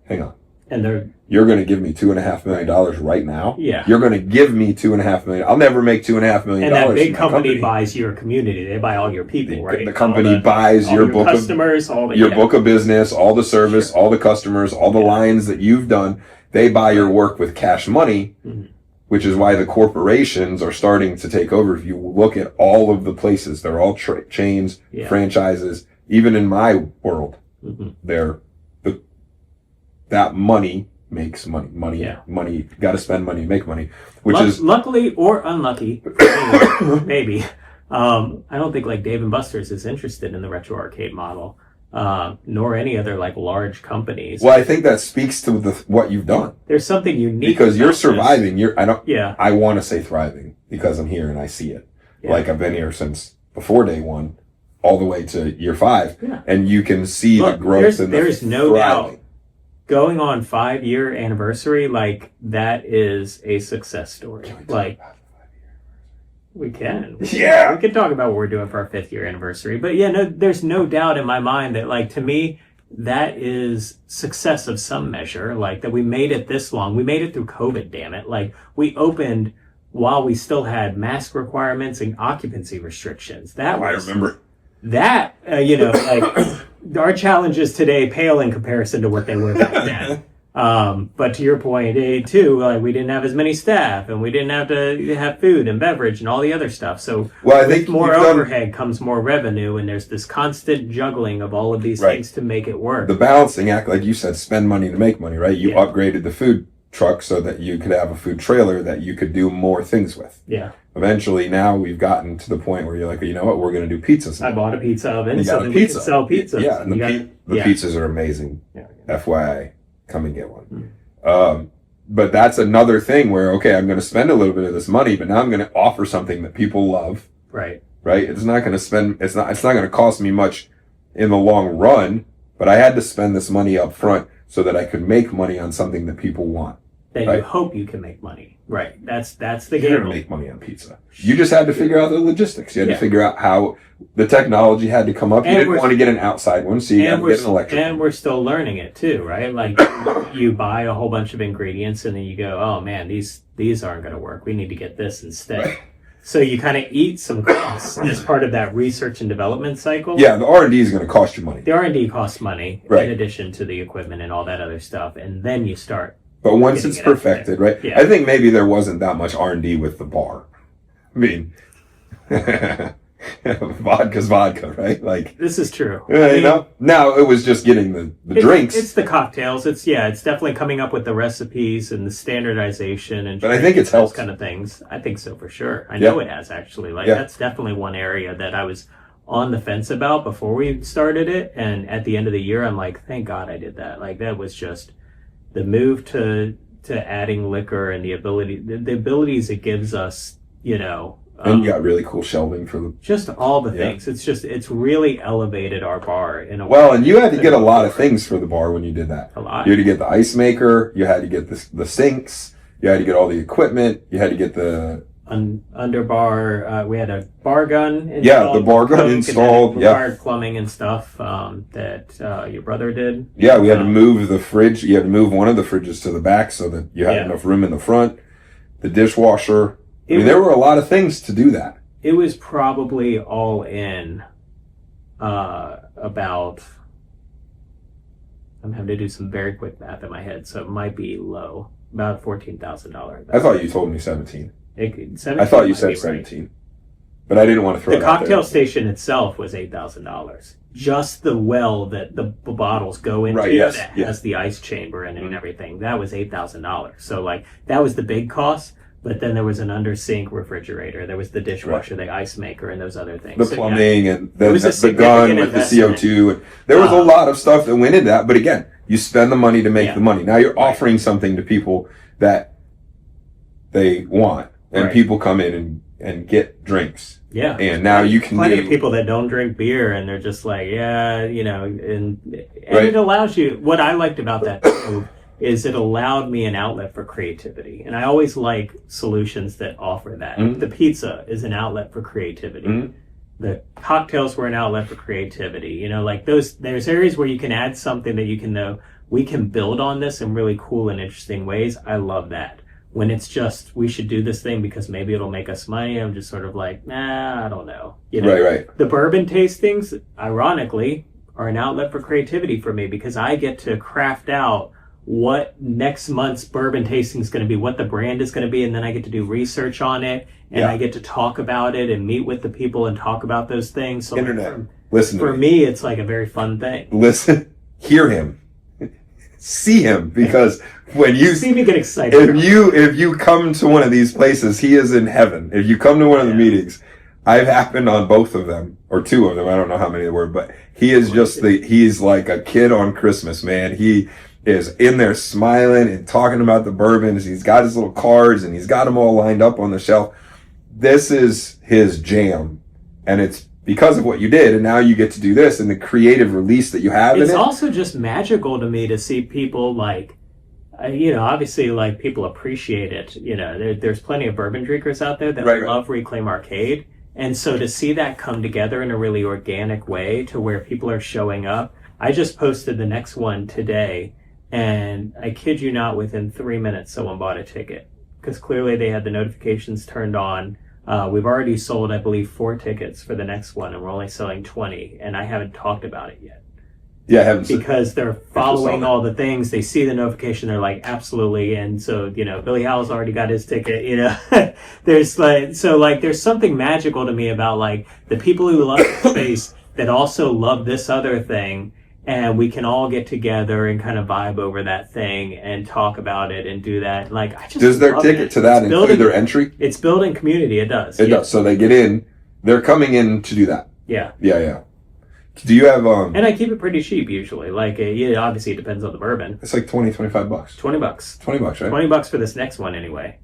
Hang on.
And
you're going to give me $2.5 million right now?
Yeah.
You're going to give me $2.5 million. I'll never make $2.5 million.
And that big company buys your community. They buy all your people, right?
The company buys your book of
customers,
book of business, all the service, all the customers, all the lines that you've done. They buy your work with cash money, which is why the corporations are starting to take over. If you look at all of the places, they're all chains, franchises. Even in my world, that money makes money. Money. Got to spend money to make money. Which is
luckily or unlucky, maybe. I don't think like Dave and Buster's is interested in the retro arcade model, nor any other like large companies.
Well, I think that speaks to what you've done.
There's something unique
because you're surviving.
Yeah.
I want to say thriving because I'm here and I see it. Yeah. Like I've been here since before day 1, all the way to year 5, and you can see the growth.
There's no doubt. Going on 5-year anniversary, like that is a success story. Like we can.
Yeah.
We can talk about what we're doing for our 5th year anniversary. But yeah, no, there's no doubt in my mind that like to me, that is success of some measure. Like that we made it this long. We made it through COVID, damn it. Like we opened while we still had mask requirements and occupancy restrictions. I
remember.
That, like our challenges today pale in comparison to what they were back then. But to your point, too, like we didn't have as many staff and we didn't have to have food and beverage and all the other stuff. So
I think
with more overhead comes more revenue, and there's this constant juggling of all of these things to make it work.
The balancing act, like you said, spend money to make money, right? You upgraded the food truck so that you could have a food trailer that you could do more things with.
Yeah.
Eventually, now we've gotten to the point where you're like, you know what, we're going to do pizzas now.
I bought a pizza oven,
so
then we can sell pizzas.
Yeah, and the pizzas are amazing.
Yeah.
FYI, come and get one. But that's another thing where, okay, I'm going to spend a little bit of this money, but now I'm going to offer something that people love.
Right.
Right? It's not going to cost me much in the long run, but I had to spend this money up front so that I could make money on something that people want.
That
right?
You hope you can make money. Right. That's the
You're
game.
going to make money on pizza. You just had to figure out the logistics. You had
Yeah.
to figure out how the technology had to come up. You
And
didn't want to get an outside one, so you had to get an electric
And
one.
we're still learning it too, right? Like you buy a whole bunch of ingredients and then you go, oh man, these aren't going to work. We need to get this instead.
Right.
So you kind of eat some costs as part of that research and development cycle.
Yeah, the R&D is going to cost you money.
The R&D costs money
Right.
in addition to the equipment and all that other stuff. And then you start.
But once
getting
it's
it out
perfected,
there.
right?
Yeah.
I think maybe there wasn't that much R&D with the bar. I mean, vodka's vodka, right? Like,
This is true.
you know, now it was just getting the drinks.
It's the cocktails. It's definitely coming up with the recipes and the standardization and.
But I think it's
those
helped.
kind of things. I think so for sure. I know
Yeah.
it has actually. Like
Yeah.
that's definitely one area that I was on the fence about before we started it, and at the end of the year, I'm like, thank God I did that. Like that was just the move to adding liquor and the abilities it gives us. You know.
And you got really cool shelving for the...
Just all the
Yeah.
things. It's really elevated our bar in a
Well,
way.
and you had to get a lot of things for the bar when you did that.
A lot.
You had to get the ice maker. You had to get the sinks. You had to get all the equipment. You had to get the...
Underbar, we had a bar gun installed.
Yeah, the bar gun
Coke, and
installed,
then
yeah.
required plumbing and stuff that your brother did.
Yeah, we had to move the fridge. You had to move one of the fridges to the back so that you had
Yeah.
enough room in the front. The dishwasher. I mean,
It
there were a lot of things to do that.
It was probably all in about... I'm having to do some very quick math in my head, so it might be low. About $14,000.
I thought you told me 17.
17
I thought you
might
said
be right.
17. But I didn't want to throw
The
it out
cocktail
there.
station itself was $8,000. Just the well that the bottles go into
Right, yes,
that
yeah.
has the ice chamber in it and
Mhm.
everything. That was $8,000. So like that was the big cost. But then there was an under sink refrigerator. There was the dishwasher, the ice maker, and those other things.
The
So,
plumbing and
It was a
the gun
significant
with the
investment.
CO2. And there was a lot of stuff that went into that. But again, you spend the money to make
Yeah.
the money. Now you're
Right.
offering something to people that they want. And
Right.
people come in and get drinks.
Yeah.
And now you can
plenty
do...
of people that don't drink beer and they're just like, yeah, you know, and
Right.
it allows you, what I liked about that too, is it allowed me an outlet for creativity. And I always like solutions that offer that.
Mhm.
The pizza is an outlet for creativity.
Mhm.
The cocktails were an outlet for creativity. You know, like there's areas where you can add something that you can know, we can build on this in really cool and interesting ways. I love that. When it's just, we should do this thing because maybe it'll make us money, I'm just sort of like, nah, I don't know. You know,
Right.
the bourbon tastings, ironically, are an outlet for creativity for me because I get to craft out what next month's bourbon tasting is going to be, what the brand is going to be, and then I get to do research on it, and
Yeah.
I get to talk about it and meet with the people and talk about those things. So
Internet. Listen to
for me, it's like a very fun thing.
Listen, hear him, see him, because when you
See me get excited.
if you come to one of these places, he is in heaven. If you come to one of the meetings, I've happened on both of them or two of them. I don't know how many there were, but he is just he's like a kid on Christmas, man. He is in there smiling and talking about the bourbons. He's got his little cards and he's got them all lined up on the shelf. This is his jam, and it's because of what you did, and now you get to do this and the creative release that you have
It's
in it.
also just magical to me to see people like, you know, obviously like people appreciate it. You know, there's plenty of bourbon drinkers out there that
Right.
love Reclaim Arcade. And so to see that come together in a really organic way to where people are showing up. I just posted the next one today, and I kid you not, within 3 minutes, someone bought a ticket because clearly they had the notifications turned on. We've already sold, I believe, 4 tickets for the next one, and we're only selling 20, and I haven't talked about it yet.
Yeah, I haven't seen
Because they're following all the things, they see the notification, they're like, absolutely. And so, you know, Billy Howell's already got his ticket, you know. There's something magical to me about like the people who love the space that also love this other thing. And we can all get together and kind of vibe over that thing and talk about it and do that. Like, I just
Does their
love
ticket
it.
to that
It's
include their entry?
It's building community. It does.
It
yeah.
does. So they get in. They're coming in to do that.
Yeah.
Yeah. Do you have
And I keep it pretty cheap usually. Like, obviously it depends on the bourbon.
It's like $25.
$20.
$20, right?
$20 for this next one anyway.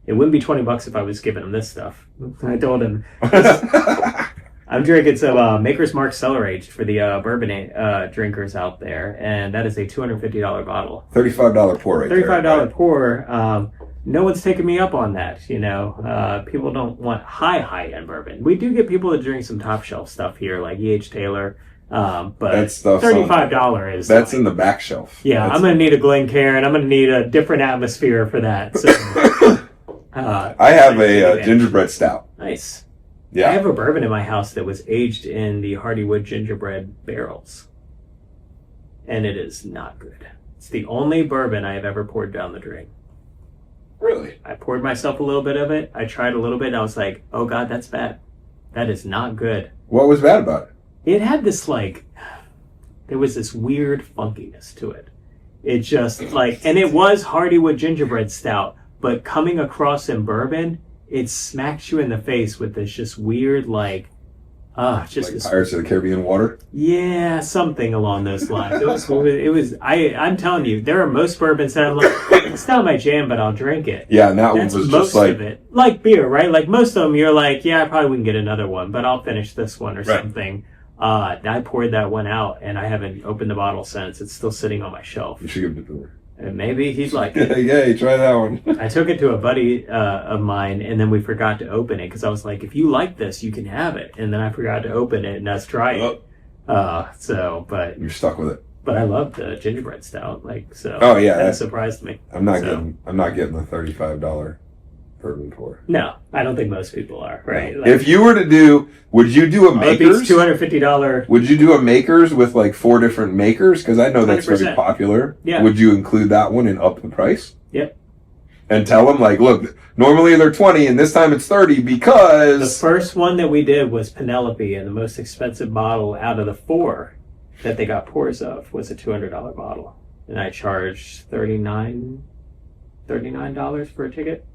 It wouldn't be $20 if I was giving him this stuff. I told him. I'm drinking some Maker's Mark Cellar Aged for the bourbon drinkers out there, and that is a $250 bottle.
$35 pour right there.
$35 pour. No one's taking me up on that. People don't want high-end bourbon. We do get people that drink some top shelf stuff here, like E.H. Taylor. But
that stuff's
$35 is
that's in the back shelf.
Yeah, I'm gonna need a Glencairn. I'm gonna need a different atmosphere for that. So,
I have a gingerbread stout.
Nice.
Yeah,
I have a bourbon in my house that was aged in the Hardywood gingerbread barrels, and it is not good. It's the only bourbon I have ever poured down the drain.
Really?
I poured myself a little bit of it. I tried a little bit, and I was like, "Oh God, that's bad. That is not good."
What was bad about it?
It had this there was this weird funkiness to it. It just and it was Hardywood gingerbread stout, but coming across in bourbon, it smacks you in the face with this just weird this
Pirates of the Caribbean water.
Yeah, something along those lines. It was. I'm telling you, there are most bourbons that I'm like, it's not my jam, but I'll drink it.
Yeah, and that one was just
of it. Like beer, right? Like most of them, you're like, yeah, I probably wouldn't get another one, but I'll finish this one or something. I poured that one out, and I haven't opened the bottle since. It's still sitting on my shelf.
You should give it to her.
And maybe he'd like it.
Yay, try that one.
I took it to a buddy of mine, and then we forgot to open it because I was like, if you like this, you can have it. And then I forgot to open it, and let's try it. But
you're stuck with it.
But I love the gingerbread stout.
Oh yeah,
that surprised me.
I'm not getting the $35 bourbon pour.
No, I don't think most people are, right?
If you were to do, would you do a Makers?
$250.
Would you do a Makers with 4 different makers? Because I know that's 100%. Very popular.
Yeah.
Would you include that one and up the price?
Yep.
And tell them look, normally they're 20 and this time it's 30 because
the first one that we did was Penelope, and the most expensive bottle out of the 4 that they got pours of was a $200 bottle, and I charged $39 for a ticket.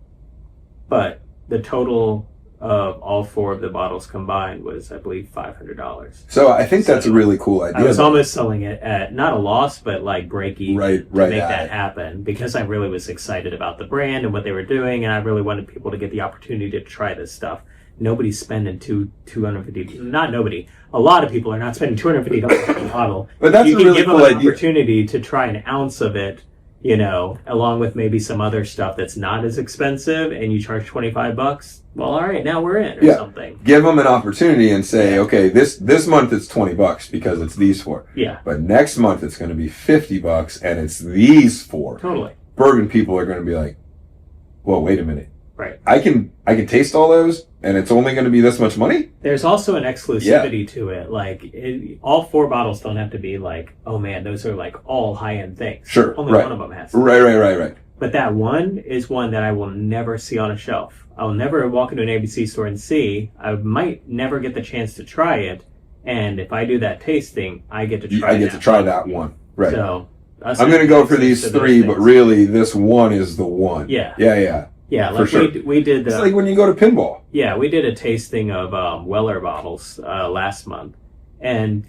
But the total of all 4 of the bottles combined was, I believe, $500.
So I think that's a really cool idea.
I was almost selling it at not a loss, but break even to make that happen, because I really was excited about the brand and what they were doing, and I really wanted people to get the opportunity to try this stuff. Nobody's spending $250. Not nobody. A lot of people are not spending $250 on a bottle.
But that's
you
a really
cool
cool
idea.
An
opportunity to try an ounce of it. Along with maybe some other stuff that's not as expensive, and you charge $25. Well, all right, now we're in, or something.
Give them an opportunity and say, okay, this month it's $20 because it's these 4.
Yeah.
But next month it's going to be $50 and it's these 4.
Totally.
Bourbon people are going to be like, whoa, wait a minute.
Right.
I can taste all those, and it's only going to be this much money?
There's also an exclusivity to it. All 4 bottles don't have to be oh man, those are all high-end things.
Sure.
Only one of them has to.
Right.
But that one is one that I will never see on a shelf. I'll never walk into an ABC store and see. I might never get the chance to try it. And if I do that tasting, I get to try
to try that one. Right.
So
I'm going to go for these 3, but really this one is the one.
Yeah.
Yeah,
like
sure.
we did.
It's like when you go to pinball.
Yeah, we did a tasting of Weller bottles last month, and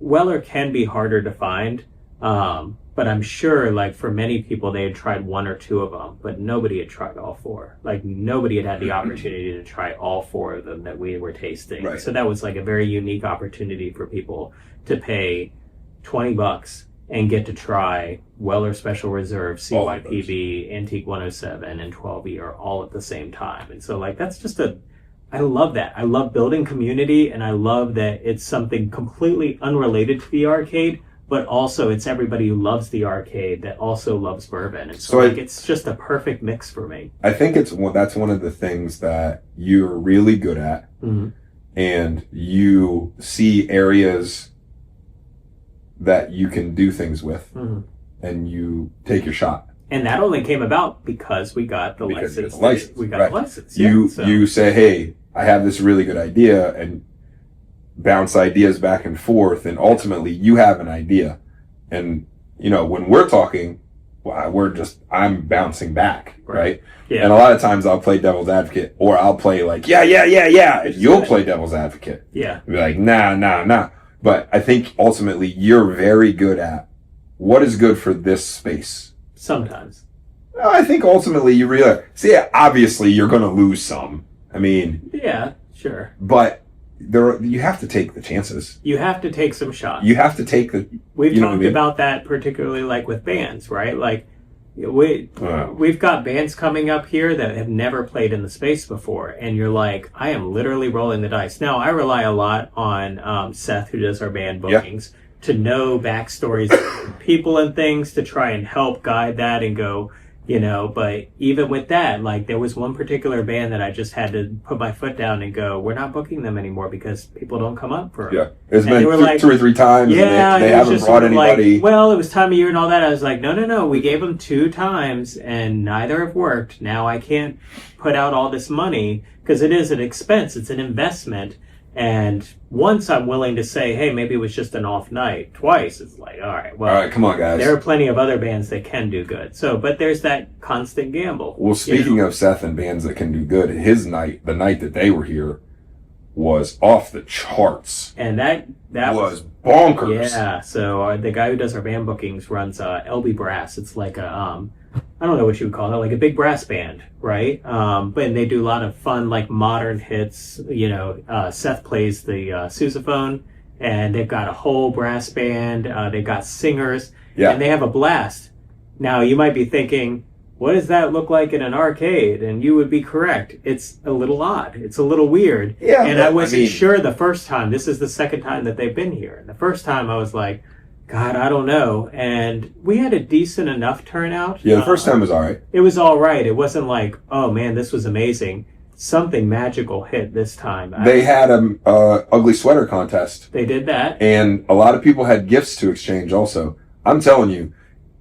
Weller can be harder to find, but I'm sure for many people they had tried 1 or 2 of them, but nobody had tried all 4. Nobody had the opportunity to try all 4 of them that we were tasting.
Right.
So that was a very unique opportunity for people to pay $20 and get to try Weller Special Reserve, CYPB, Antique 107, and 12E all at the same time. And so that's just I love that. I love building community, and I love that it's something completely unrelated to the arcade, but also it's everybody who loves the arcade that also loves bourbon. And so it's just a perfect mix for me.
I think that's one of the things that you're really good at, and you see areas that you can do things with, and you take your shot.
And that only came about because we got the license. We got the license.
You say, hey, I have this really good idea, and bounce ideas back and forth, and ultimately you have an idea. And, when we're talking, I'm bouncing back, right? Yeah. And a lot of times I'll play devil's advocate, or I'll play yeah. And you'll play devil's advocate.
Yeah.
Be like, nah. But I think ultimately you're very good at what is good for this space.
Sometimes.
Well, I think ultimately you realize, obviously you're going to lose some. I mean.
Yeah, sure.
But you have to take the chances.
You have to take some shots.
You have to take the.
We've
you know what
talked
I mean?
about that particularly like with bands, right? Like we've got bands coming up here that have never played in the space before, and you're like, I am literally rolling the dice. Now I rely a lot on Seth, who does our band bookings, to know backstories of people and things to try and help guide that and go, you know. But even with that, like there was one particular band that I just had to put my foot down and go, we're not booking them anymore because people don't come up for them.
Yeah, it's
And
been
they were
two or three times.
Yeah,
and they
it was
haven't
just
brought
sort of
anybody.
like, well, it was time of year and all that. I was like, no, we gave them 2 times and neither have worked. Now I can't put out all this money because it is an expense. It's an investment. And once I'm willing to say, hey, maybe it was just an off night. Twice, it's like, all right, well,
All right, come on, guys.
there are plenty of other bands that can do good. So, but there's that constant gamble.
Well, speaking of Seth and bands that can do good, his night, the night that they were here, was off the charts.
And that
was bonkers.
Yeah. So the guy who does our band bookings runs LB Brass. It's like a I don't know what you would call it, like a big brass band, right? But they do a lot of fun, like modern hits. You know, Seth plays the sousaphone, and they've got a whole brass band. They've got singers, and they have a blast. Now, you might be thinking, what does that look like in an arcade? And you would be correct. It's a little odd. It's a little weird.
Yeah,
and I wasn't sure the first time. This is the second time that they've been here. And the first time I was like, God, I don't know. And we had a decent enough turnout.
Yeah, the first time was all right.
It was all right. It wasn't like, oh man, this was amazing. Something magical hit this time.
They had a ugly sweater contest.
They did that.
And a lot of people had gifts to exchange also. I'm telling you,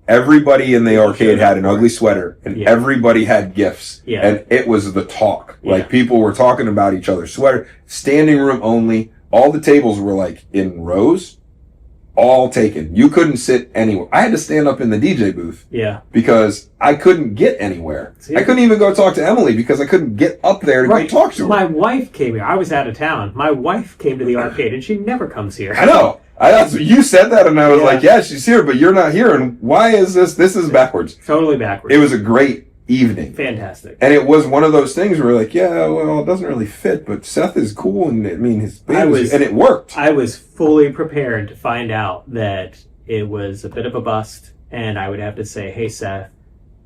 everybody in the arcade had an ugly sweater, and everybody had gifts.
Yeah.
And it was the talk. Like, people were talking about each other's sweater. Standing room only. All the tables were like in rows. All taken. You couldn't sit anywhere. I had to stand up in the DJ booth.
Yeah.
Because I couldn't get anywhere.
See?
I couldn't even go talk to Emily because I couldn't get up there to go talk to her.
My wife came here. I was out of town. My wife came to the arcade, and she never comes here.
I know. You said that, and I was like, yeah, she's here, but you're not here. And why is this? This is backwards.
Totally backwards.
It was a great evening.
Fantastic.
And it was one of those things where like, yeah, well, it doesn't really fit, but Seth is cool, and I mean, his band and it worked.
I was fully prepared to find out that it was a bit of a bust, and I would have to say, hey, Seth,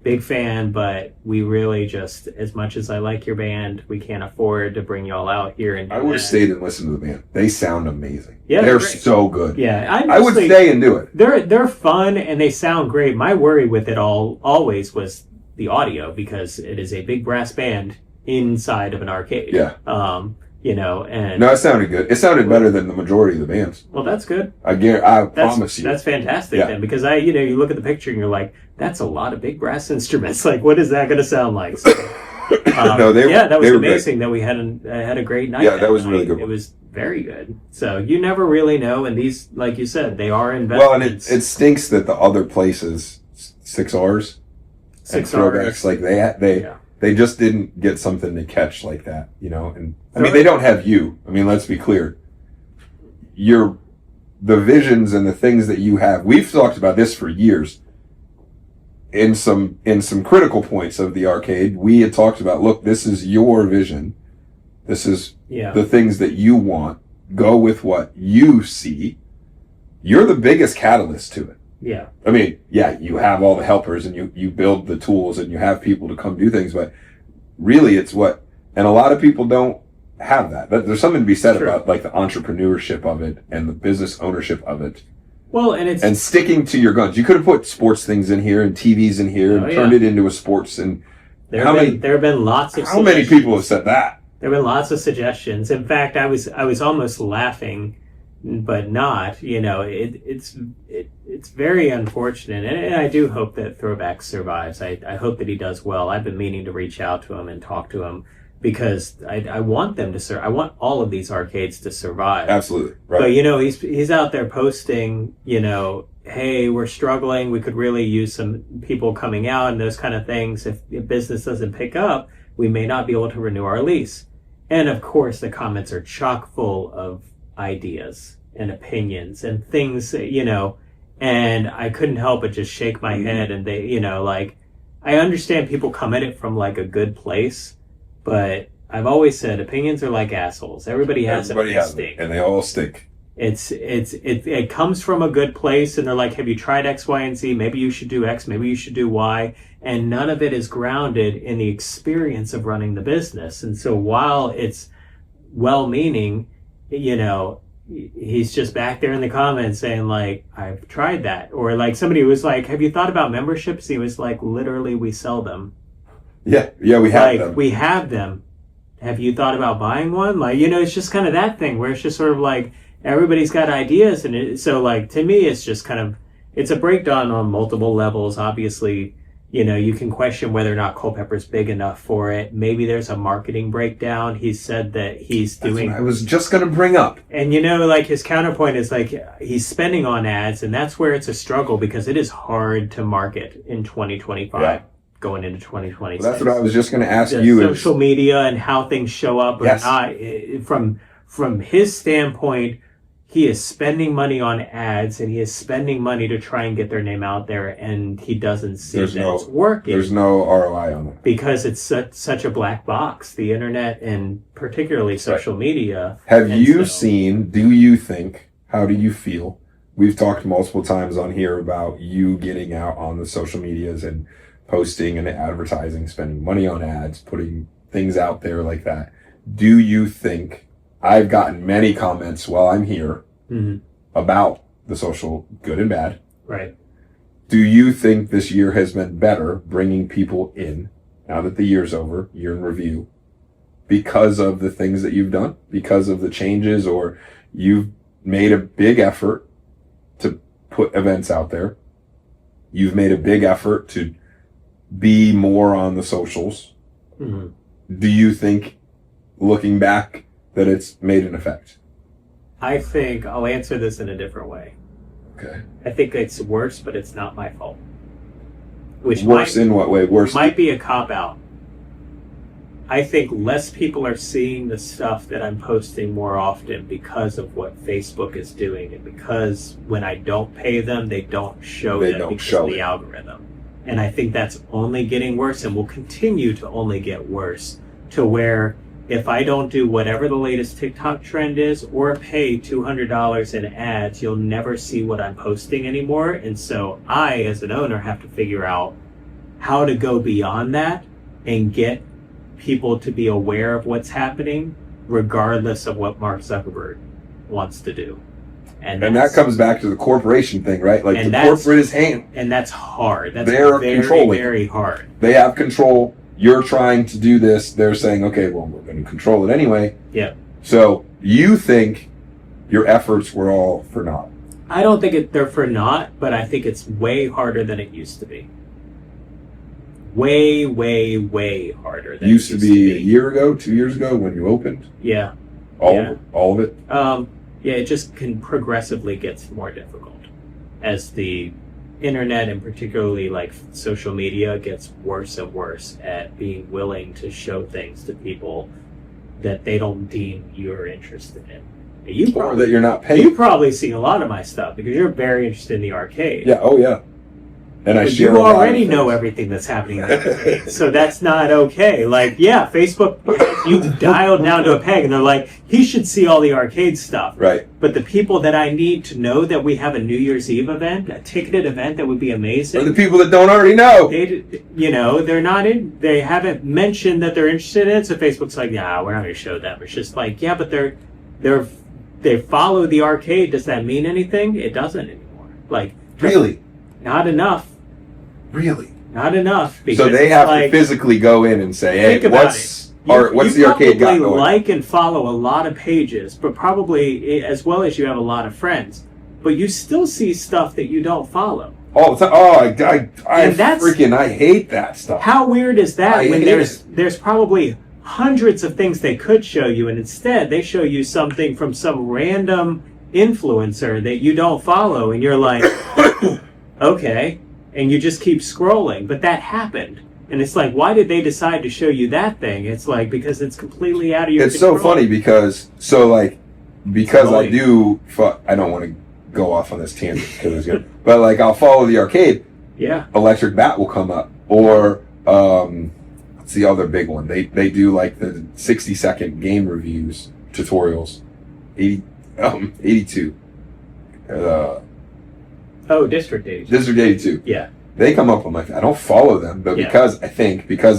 big fan, but we really just, as much as I like your band, we can't afford to bring y'all out here. And
I would have stayed and listened to the band. They sound amazing.
Yeah,
they're so good.
Yeah,
I would stay and do it.
They're fun and they sound great. My worry with it always was the audio, because it is a big brass band inside of an arcade.
Yeah.
You know, and
no, it sounded good. It sounded better than the majority of the bands.
Well, that's good.
I promise you.
That's fantastic then, because you look at the picture and you're like, that's a lot of big brass instruments. Like, what is that going to sound like? So,
no, that
was amazing that we had a great night.
Yeah, that was really good.
It was very good. So you never really know, and these, like you said, they are investments.
Well, and it stinks that the other places, 6Rs and throwbacks, like they just didn't get something to catch like that, you know. And I mean, they don't have you. I mean, let's be clear. The visions and the things that you have. We've talked about this for years. In some critical points of the arcade, we had talked about, look, this is your vision. This is the things that you want. Go with what you see. You're the biggest catalyst to it.
Yeah.
I mean, you have all the helpers and you build the tools and you have people to come do things, but really it's and a lot of people don't have that. There's something to be said about like the entrepreneurship of it and the business ownership of it.
Well, and
sticking to your guns. You could have put sports things in here and TVs in here and turned it into a sports. And
there have been lots of
how many people have said that?
There have been lots of suggestions. In fact, I was almost laughing, but not. You know, it's very unfortunate, and I do hope that Throwback survives. I hope that he does well. I've been meaning to reach out to him and talk to him, because I want them to I want all of these arcades to survive.
Absolutely. Right.
But, you know, he's out there posting, you know, hey, we're struggling. We could really use some people coming out and those kind of things. If business doesn't pick up, we may not be able to renew our lease. And of course, the comments are chock full of ideas and opinions and things, you know, and I couldn't help but just shake my head. And they, you know, like, I understand people come at it from like a good place, but I've always said opinions are like assholes. Everybody has them.
Everybody has them, and they all stink.
It comes from a good place, and they're like, have you tried X, Y, and Z? Maybe you should do X, maybe you should do Y. And none of it is grounded in the experience of running the business. And so while it's well-meaning, you know, he's just back there in the comments saying like, I've tried that. Or like somebody was like, have you thought about memberships? He was like, literally, we sell them.
Yeah, we have them.
We have them. Have you thought about buying one? Like, you know, it's just kind of that thing where it's just sort of like, everybody's got ideas. And so like, to me, it's just kind of, it's a breakdown on multiple levels. Obviously, you know, you can question whether or not Culpepper's big enough for it. Maybe there's a marketing breakdown. He said that he's doing...
That's what I was just going to bring up.
And, you know, like his counterpoint is like he's spending on ads, and that's where it's a struggle because it is hard to market in 2025 going into 2026.
Well, that's what I was just going to ask
the
you.
Social media and how things show up or not. From his standpoint, he is spending money on ads and he is spending money to try and get their name out there, and he doesn't see it's working.
There's no ROI on it.
Because it's such a black box, the internet and particularly social media.
Have you seen, do you think, how do you feel? We've talked multiple times on here about you getting out on the social medias and posting and advertising, spending money on ads, putting things out there like that. Do you think... I've gotten many comments while I'm here about the social good and bad.
Right.
Do you think this year has been better bringing people in, now that the year's over, year in review, because of the things that you've done, because of the changes, or you've made a big effort to put events out there? You've made a big effort to be more on the socials. Do you think, looking back, that it's made an effect?
I think I'll answer this in a different way.
Okay.
I think it's worse, but it's not my fault.
Which worse in what way? Worse
might be a cop-out. I think less people are seeing the stuff that I'm posting more often because of what Facebook is doing, and because when I don't pay them, they don't show it because of the algorithm. And I think that's only getting worse and will continue to only get worse, to where if I don't do whatever the latest TikTok trend is or pay $200 in ads, you'll never see what I'm posting anymore. And so I, as an owner, have to figure out how to go beyond that and get people to be aware of what's happening, regardless of what Mark Zuckerberg wants to do. And that
comes back to the corporation thing, right? Like the corporate is hand.
And that's hard. That's
They're
very,
controlling.
very hard.
They have control. You're trying to do this. They're saying, okay, well, we're going to control it anyway.
Yeah.
So you think your efforts were all for naught?
I don't think they're for naught, but I think it's way harder than it used to be. Way, way, way harder than it used to be.
A year ago, 2 years ago when you opened?
Yeah.
All of it?
Yeah, it just progressively gets more difficult as the internet, and particularly like social media, gets worse and worse at being willing to show things to people that they don't deem you're interested in.
Or that you're not paying.
You've probably seen a lot of my stuff because you're very interested in the arcade.
Yeah, oh yeah. And I share.
You already know everything that's happening in the arcade, so that's not okay. Like, yeah, Facebook, you've dialed down to a peg, and they're like, he should see all the arcade stuff.
Right.
But the people that I need to know that we have a New Year's Eve event, a ticketed event that would be amazing.
Or the people that don't already know.
They're not in. They haven't mentioned that they're interested in it, so Facebook's like, nah, we're not going to show them. It's just like, yeah, but they follow the arcade. Does that mean anything? It doesn't anymore. Like,
really?
Not enough.
Really?
Not enough.
So they have to physically go in and say, hey, what's the arcade got going?
You probably like and follow a lot of pages, but probably as well as you have a lot of friends. But you still see stuff that you don't follow.
All the time. Oh, I hate that stuff.
How weird is that when there's probably hundreds of things they could show you, and instead they show you something from some random influencer that you don't follow, and you're like, okay. And you just keep scrolling. But that happened. And it's like, why did they decide to show you that thing? It's like, because it's completely out of your control.
It's so funny because I don't want to go off on this tangent because it's good. But like, I'll follow the arcade.
Yeah.
Electric Bat will come up. Or, what's It's the other big one. They do like the 60-second game reviews tutorials. 82.
District 82.
District 82.
Yeah.
They come up on my. I don't follow them, but because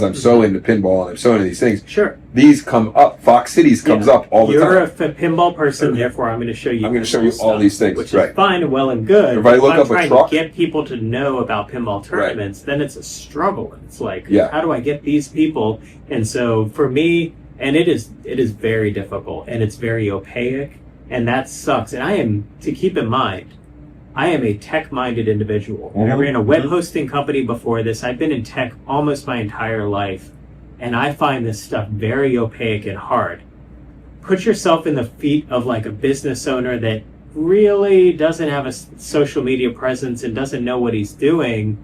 I'm so into pinball and I'm so into these things.
Sure.
These come up. Fox Cities comes up all the time.
You're a pinball person, therefore I'm going to show you.
I'm going to show you all these things,
which is fine and well and good.
If I look up
trying
a truck,
to get people to know about pinball tournaments, then it's a struggle. It's like, how do I get these people? And so for me, and it is very difficult, and it's very opaque, and that sucks. And to keep in mind, I am a tech-minded individual. I ran a web hosting company before this. I've been in tech almost my entire life, and I find this stuff very opaque and hard. Put yourself in the feet of like a business owner that really doesn't have a social media presence and doesn't know what he's doing.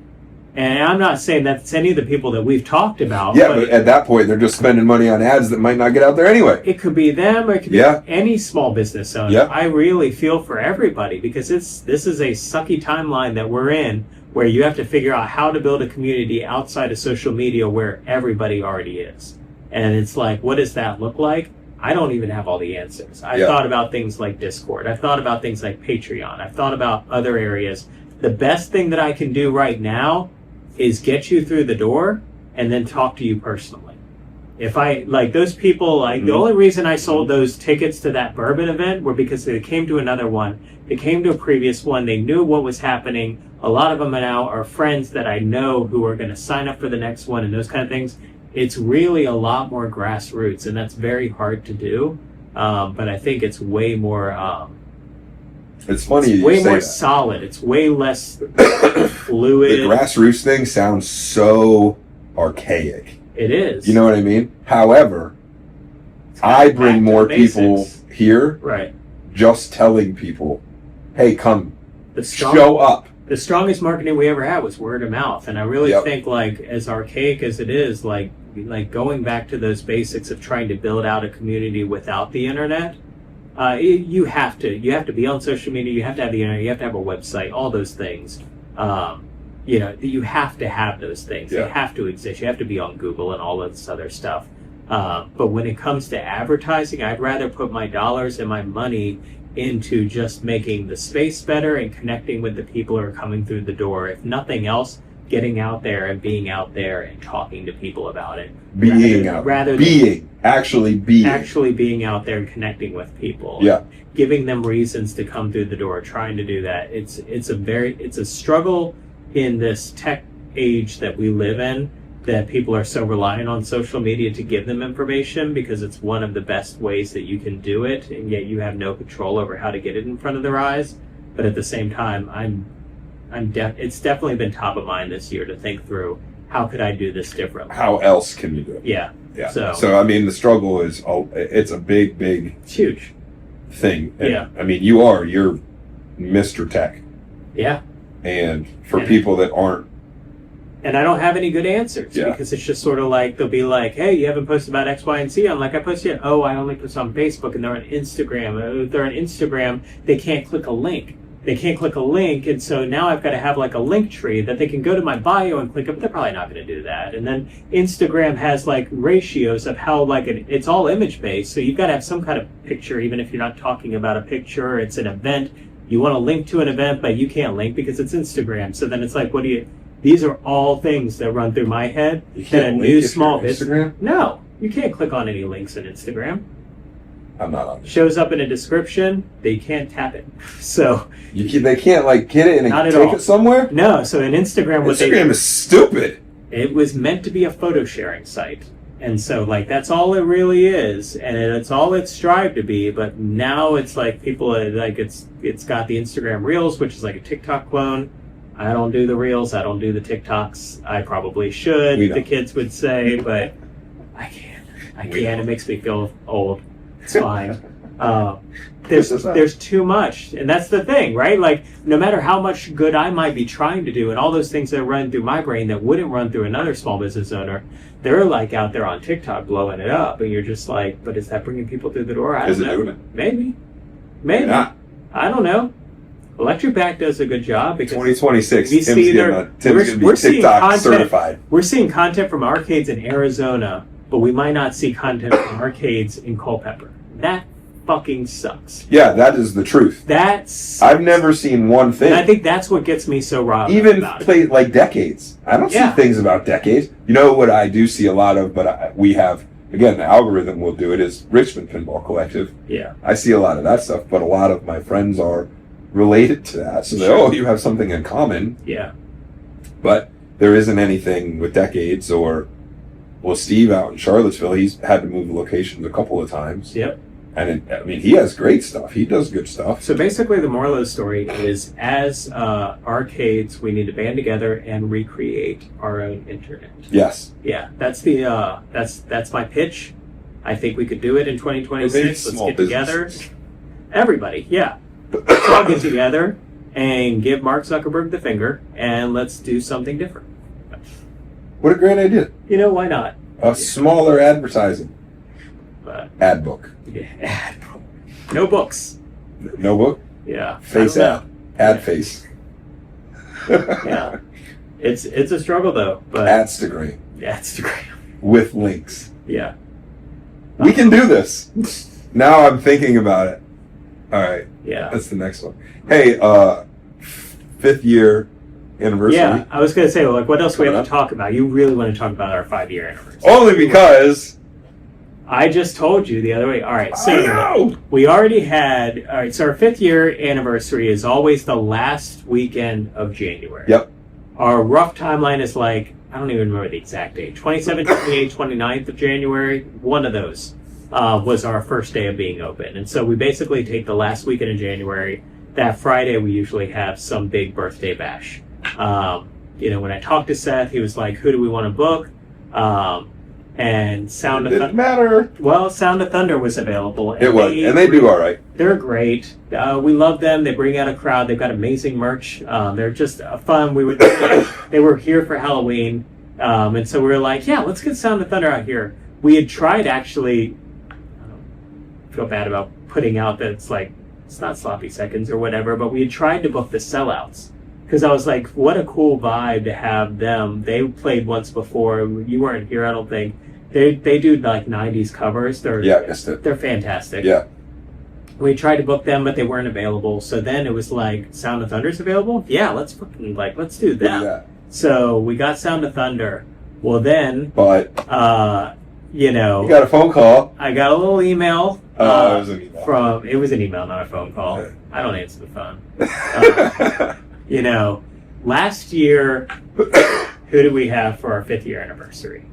And I'm not saying that's any of the people that we've talked about.
Yeah, but at that point, they're just spending money on ads that might not get out there anyway.
It could be them, or it could be any small business owner.
Yeah.
I really feel for everybody because this is a sucky timeline that we're in where you have to figure out how to build a community outside of social media where everybody already is. And it's like, what does that look like? I don't even have all the answers. I've thought about things like Discord. I've thought about things like Patreon. I've thought about other areas. The best thing that I can do right now is get you through the door and then talk to you personally. If I, like those people, like the only reason I sold those tickets to that bourbon event were because they came to another one. They came to a previous one. They knew what was happening. A lot of them now are friends that I know who are going to sign up for the next one and those kind of things. It's really a lot more grassroots, and that's very hard to do. But I think it's way more,
it's funny.
It's way more solid. It's way less fluid.
The grassroots thing sounds so archaic.
It is.
You know what I mean? However, I bring more people here.
Right.
Just telling people, hey, come, show up.
The strongest marketing we ever had was word of mouth, and I really think, like, as archaic as it is, like going back to those basics of trying to build out a community without the internet. You have to be on social media. You have to have the internet. You have to have a website. All those things. You have to have those things. They have to exist. You have to be on Google and all this other stuff. But when it comes to advertising, I'd rather put my dollars and my money into just making the space better and connecting with the people who are coming through the door. If nothing else, getting out there and being out there and talking to people about it. Actually being out there and connecting with people.
Yeah.
Giving them reasons to come through the door, trying to do that. It's a struggle in this tech age that we live in, that people are so reliant on social media to give them information because it's one of the best ways that you can do it, and yet you have no control over how to get it in front of their eyes. But at the same time, it's definitely been top of mind this year to think through, how could I do this differently?
How else can you do it?
Yeah.
So I mean, the struggle is, it's a big
it's huge
thing. And, I mean, you're Mr. Tech.
Yeah.
And for people that aren't.
And I don't have any good answers because it's just sort of like, they'll be like, hey, you haven't posted about X, Y, and Z. I'm like, I posted it. Oh, I only post on Facebook, and they're on Instagram. If they're on Instagram, they can't click a link. And so now I've got to have like a link tree that they can go to my bio and click up. They're probably not going to do that. And then Instagram has like ratios of how it's all image based. So you've got to have some kind of picture, even if you're not talking about a picture. It's an event. You want to link to an event, but you can't link because it's Instagram. So then it's like, these are all things that run through my head.
You can't
that a new small business. No, you can't click on any links in Instagram.
I'm not on.
Shows up in a description. They can't tap it. So
they can't like get it and take it somewhere.
No. So in Instagram,
Instagram is stupid.
It was meant to be a photo sharing site, and so like that's all it really is, and it's all it strived to be. But now it's like people are like it's got the Instagram Reels, which is like a TikTok clone. I don't do the Reels. I don't do the TikToks. I probably should. The kids would say, but I can't. It makes me feel old. It's fine. There's too much, and that's the thing, right? Like, no matter how much good I might be trying to do, and all those things that run through my brain that wouldn't run through another small business owner, they're like out there on TikTok blowing it up, and you're just like, but is that bringing people through the door? I don't know.
Doing it?
Maybe. Not. I don't know. Electric Back does a good job because
2026.
we see
Tim's going to be TikTok certified.
We're seeing content from arcades in Arizona, but we might not see content from arcades in Culpeper. That fucking sucks.
Yeah, that is the truth. I've never seen one thing.
And I think that's what gets me so riled.
Even played like decades. I don't see things about decades. You know what I do see a lot of, but we have, again, the algorithm will do it, is Richmond Pinball Collective.
Yeah.
I see a lot of that stuff, but a lot of my friends are related to that. So you have something in common.
Yeah.
But there isn't anything with decades or, well, Steve out in Charlottesville, he's had to move locations a couple of times.
Yep.
And he has great stuff. He does good stuff.
So basically, the moral of the story is, as arcades, we need to band together and recreate our own internet.
Yes.
Yeah, that's that's my pitch. I think we could do it in 2026. Let's get together. Everybody, yeah. Let's all get together and give Mark Zuckerberg the finger, and let's do something different.
What a great idea.
You know, why not?
Smaller advertising. Ad book.
Yeah, ad book. No books.
No book?
Yeah.
Face ad. Ad face.
Yeah. It's a struggle though. But
Adstagram.
Adstagram.
With links.
Yeah.
We can do this. Now I'm thinking about it. All right.
Yeah.
That's the next one. Hey, 5th year anniversary.
Yeah, I was going to say, like, what else do we have to talk about? You really want to talk about our 5-year anniversary?
Only because
I just told you the other way. All right, so we already had. All right, so our 5th year anniversary is always the last weekend of January.
Yep.
Our rough timeline is like, I don't even remember the exact date. 27th, 28th, 29th of January. One of those was our first day of being open, and so we basically take the last weekend in January. That Friday, we usually have some big birthday bash. When I talked to Seth, he was like, "Who do we want to book?" And Sound of Thunder.
Matter.
Well, Sound of Thunder was available.
And they do all right.
They're great. We love them. They bring out a crowd. They've got amazing merch. They're just fun. They were here for Halloween, and so we were like, "Yeah, let's get Sound of Thunder out here." We had tried actually. I feel bad about putting out that it's not sloppy seconds or whatever, but we had tried to book the sellouts. Because I was like, what a cool vibe to have them. They played once before. You weren't here, I don't think. They do like 90s covers. They're fantastic.
Yeah.
We tried to book them, but they weren't available. So then it was like, Sound of Thunder's available? Yeah, let's do that. Yeah. So we got Sound of Thunder. Well then, you got
a phone call.
I got a little email.
It was an email.
It was an email, not a phone call. I don't answer the phone. Last year, who did we have for our 5th year anniversary?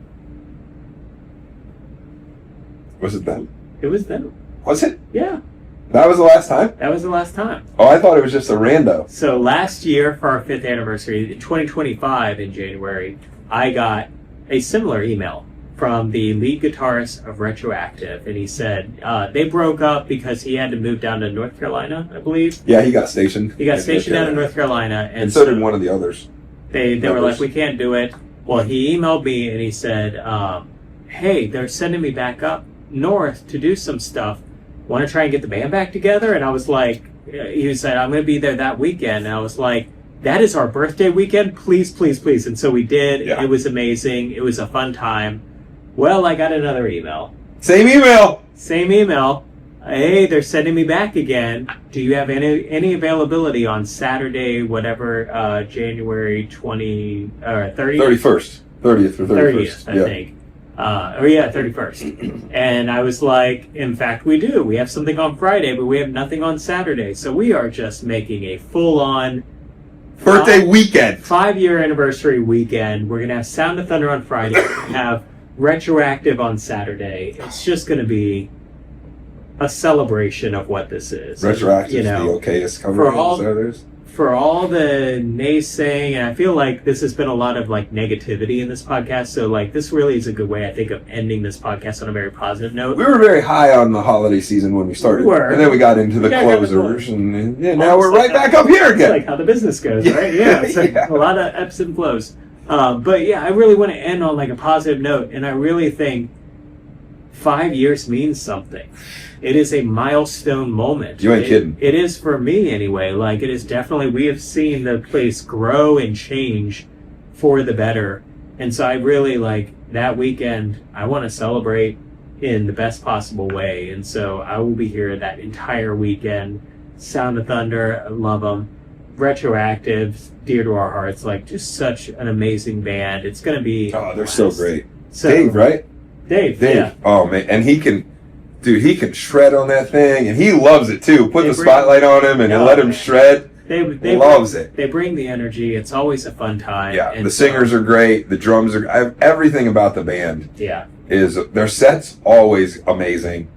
Was it them?
It was them.
Was it?
Yeah.
That was the last time?
That was the last time.
Oh, I thought it was just a rando.
So last year for our 5th anniversary, 2025 in January, I got a similar email from the lead guitarist of Retroactive, and he said they broke up because he had to move down to North Carolina, I believe.
Yeah, he got stationed.
He got stationed down in North Carolina, and
so did one of the others.
They were like, we can't do it. Well, he emailed me and he said, "Hey, they're sending me back up north to do some stuff. Want to try and get the band back together?" And I was like, he said, "I'm going to be there that weekend." And I was like, "That is our birthday weekend. Please, please, please." And so we did. Yeah. It was amazing. It was a fun time. Well, I got another email.
Same email.
Hey, they're sending me back again. Do you have any availability on Saturday, whatever, January 30th?
31st. 30th or 31st.
I think. 31st. And I was like, in fact, we do. We have something on Friday, but we have nothing on Saturday. So we are just making a full-on
birthday weekend.
5-year anniversary weekend. We're going to have Sound of Thunder on Friday. We're going to have Retroactive on Saturday. It's just going to be a celebration of what this is.
Retroactive is the okayest cover of others.
For all the naysaying, and I feel like this has been a lot of negativity in this podcast, so this really is a good way, I think, of ending this podcast on a very positive note.
We were very high on the holiday season when we started. And then we got into the closers, and now we're right back up here again.
It's like how the business goes, right? Yeah, it's a lot of ebbs and flows. But yeah, I really want to end on a positive note, and I really think 5 years means something. It is a milestone moment.
You ain't kidding.
It is for me anyway. Like, it is definitely, we have seen the place grow and change for the better. And so I really, like, that weekend, I want to celebrate in the best possible way. And so I will be here that entire weekend. Sound of Thunder, I love them. Retroactive, dear to our hearts, like, just such an amazing band. It's going to be...
Oh, they're so great.
So,
Dave, right?
Dave,
Dave.
yeah.
Oh, man. And he can shred on that thing, and he loves it, too. Put the spotlight on him and let him shred. They loves it.
They bring the energy. It's always a fun time.
Yeah,
and
the singers are great. The drums are... everything about the band is... Their set's always amazing.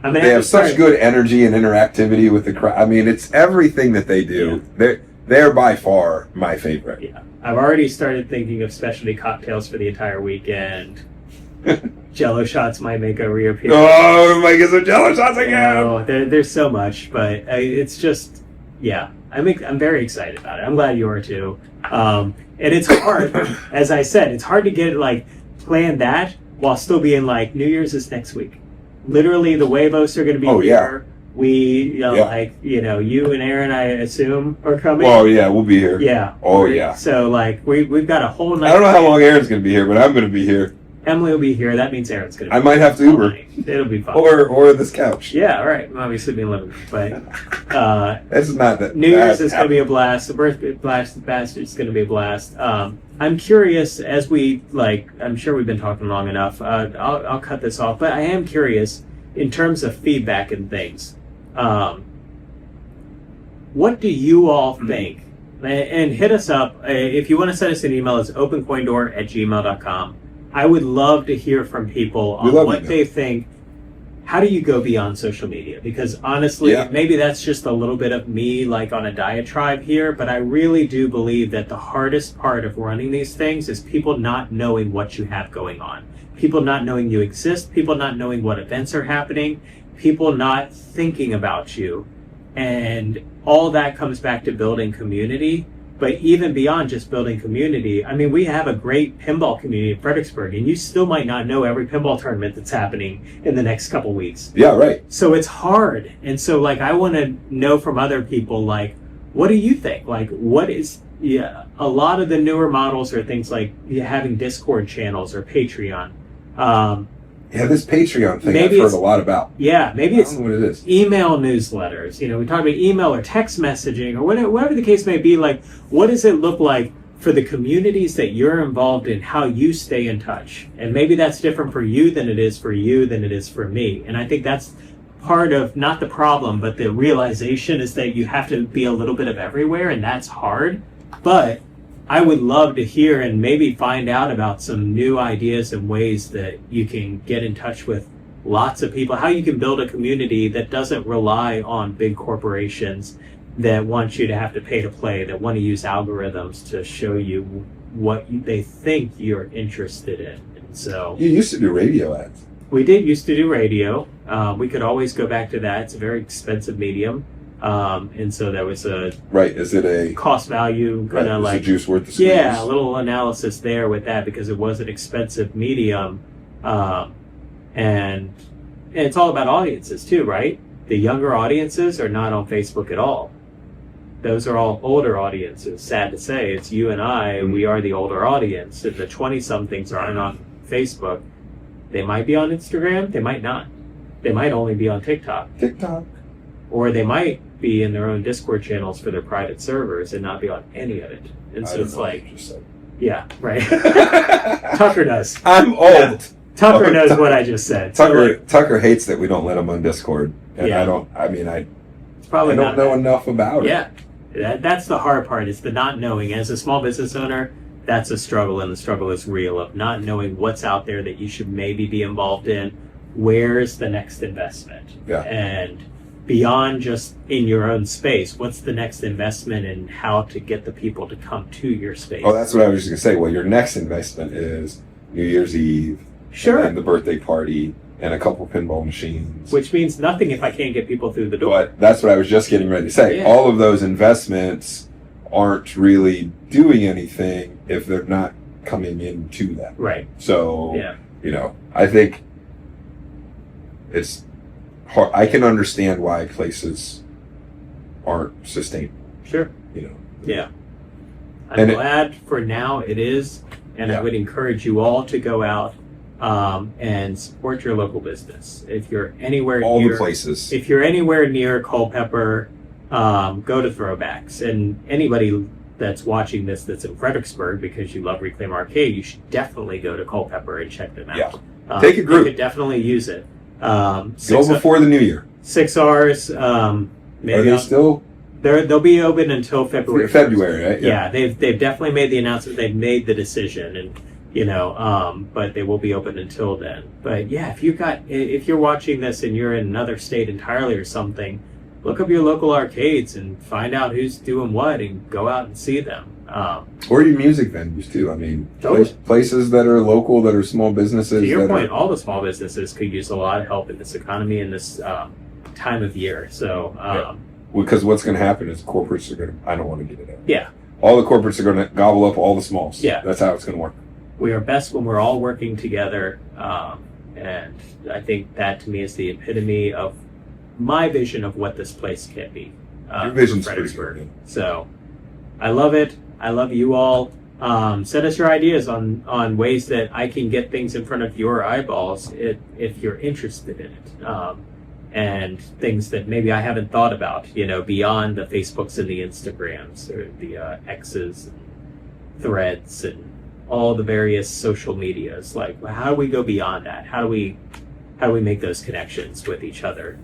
I mean, they have such good energy and interactivity with the crowd. I mean, it's everything that they do. Yeah. They're by far my favorite.
Yeah, I've already started thinking of specialty cocktails for the entire weekend. Jello shots might make a reappearance.
Oh, might get some Jello shots again.
Oh, there's so much, but it's just, yeah. I'm very excited about it. I'm glad you are too. And it's hard, as I said, it's hard to get like plan that while still being like New Year's is next week. Literally, the Huevos are going to be here. We, like, you and Aaron, I assume, are coming.
Oh, yeah, we'll be here.
Yeah.
Oh, yeah.
So, like, we've got a whole night.
I don't know how long Aaron's going to be here, but I'm going to be here.
Emily will be here. That means Aaron's going to be
here. I might have to Uber.
It'll be fun.
Or this couch.
Yeah, all right. I'm obviously being living. But
this is not that.
New Year's is going to be a blast. The birthday blast is going to be a blast. I'm curious, as I'm sure we've been talking long enough. I'll cut this off, but I am curious in terms of feedback and things. What do you all think? And hit us up. If you want to send us an email, it's opencoindoor@gmail.com. I would love to hear from people on what they think. How do you go beyond social media? Because honestly, maybe that's just a little bit of me like on a diatribe here, but I really do believe that the hardest part of running these things is people not knowing what you have going on. People not knowing you exist, people not knowing what events are happening, people not thinking about you. And all that comes back to building community. But even beyond just building community, I mean, we have a great pinball community in Fredericksburg, and you still might not know every pinball tournament that's happening in the next couple weeks.
Yeah, right.
So it's hard. And so, like, I want to know from other people, like, what do you think? Like, what is... Yeah, a lot of the newer models are things like having Discord channels or Patreon.
This Patreon thing I've heard a lot about.
Yeah, maybe it's
I don't know what it is.
Email newsletters. We talk about email or text messaging or whatever the case may be. Like, what does it look like for the communities that you're involved in, how you stay in touch? And maybe that's different for you than it is for you than it is for me. And I think that's part of, not the problem, but the realization is that you have to be a little bit of everywhere, and that's hard. But I would love to hear and maybe find out about some new ideas and ways that you can get in touch with lots of people, how you can build a community that doesn't rely on big corporations that want you to have to pay to play, that want to use algorithms to show you what they think you're interested in. And so
you used to do radio ads.
We did used to do radio. We could always go back to that. It's a very expensive medium. And so there was a
Is it a
cost value kind of like
the juice worth the squeeze?
Yeah, a little analysis there with that because it was an expensive medium, and it's all about audiences too, right? The younger audiences are not on Facebook at all. Those are all older audiences. Sad to say, it's you and I. Mm-hmm. We are the older audience. If the 20-somethings aren't on Facebook, they might be on Instagram. They might not. They might only be on TikTok. Or they might be in their own Discord channels for their private servers and not be on any of it. And so it's like, yeah, right. Tucker does.
I'm old. Yeah.
Tucker knows what I just said.
Tucker hates that we don't let him on Discord. And I don't know enough about it.
Yeah. That's the hard part, is the not knowing. As a small business owner, that's a struggle, and the struggle is real, of not knowing what's out there that you should maybe be involved in. Where's the next investment?
Yeah.
And beyond just in your own space, what's the next investment in how to get the people to come to your space?
Oh, that's what I was just going to say. Well, your next investment is New Year's Eve.
Sure.
And the birthday party and a couple pinball machines.
Which means nothing if I can't get people through the door.
But that's what I was just getting ready to say. Yeah. All of those investments aren't really doing anything if they're not coming into them.
Right.
So, I think it's hard. I can understand why places aren't sustainable.
Sure.
You know.
Yeah. I'm glad for now it is, and I would encourage you all to go out and support your local business. If you're anywhere near
the places.
If you're anywhere near Culpeper, go to Throwbacks. And anybody that's watching this that's in Fredericksburg because you love Reclaim Arcade, you should definitely go to Culpeper and check them out.
Yeah. Take a group.
You could definitely use it.
Go before the new year.
6 hours. Maybe
Are they still?
They'll be open until February.
February, right?
Yeah, they've definitely made the announcement. They've made the decision, and but they will be open until then. But yeah, if you're watching this and you're in another state entirely or something, look up your local arcades and find out who's doing what, and go out and see them.
Or your music venues too. I mean, places that are local, that are small businesses.
To your point, all the small businesses could use a lot of help in this economy in this time of year. So.
Because what's going to happen is corporates are going to, I don't want to get it out.
Yeah.
All the corporates are going to gobble up all the smalls.
Yeah.
That's how it's going to work.
We are best when we're all working together. And I think that to me is the epitome of my vision of what this place can be.
Your vision's pretty good.
So I love it. I love you all. Send us your ideas on ways that I can get things in front of your eyeballs if you're interested in it. And things that maybe I haven't thought about, beyond the Facebooks and the Instagrams or the X's and Threads and all the various social medias. Like, how do we go beyond that? How do we make those connections with each other?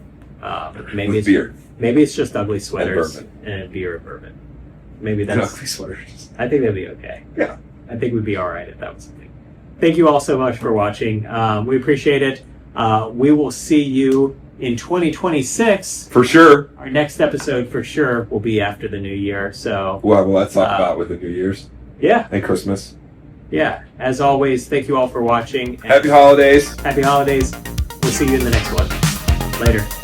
Maybe it's beer. Maybe it's just ugly sweaters and beer and bourbon. Maybe that's
ugly sweaters.
I think that'd be okay.
Yeah,
I think we'd be all right if that was the thing. Thank you all so much for watching. We appreciate it. We will see you in 2026.
For sure.
Our next episode for sure will be after the new year. So
well, let's talk about with the New Year's.
Yeah.
And Christmas.
Yeah. As always, thank you all for watching.
Happy holidays.
Happy holidays. We'll see you in the next one. Later.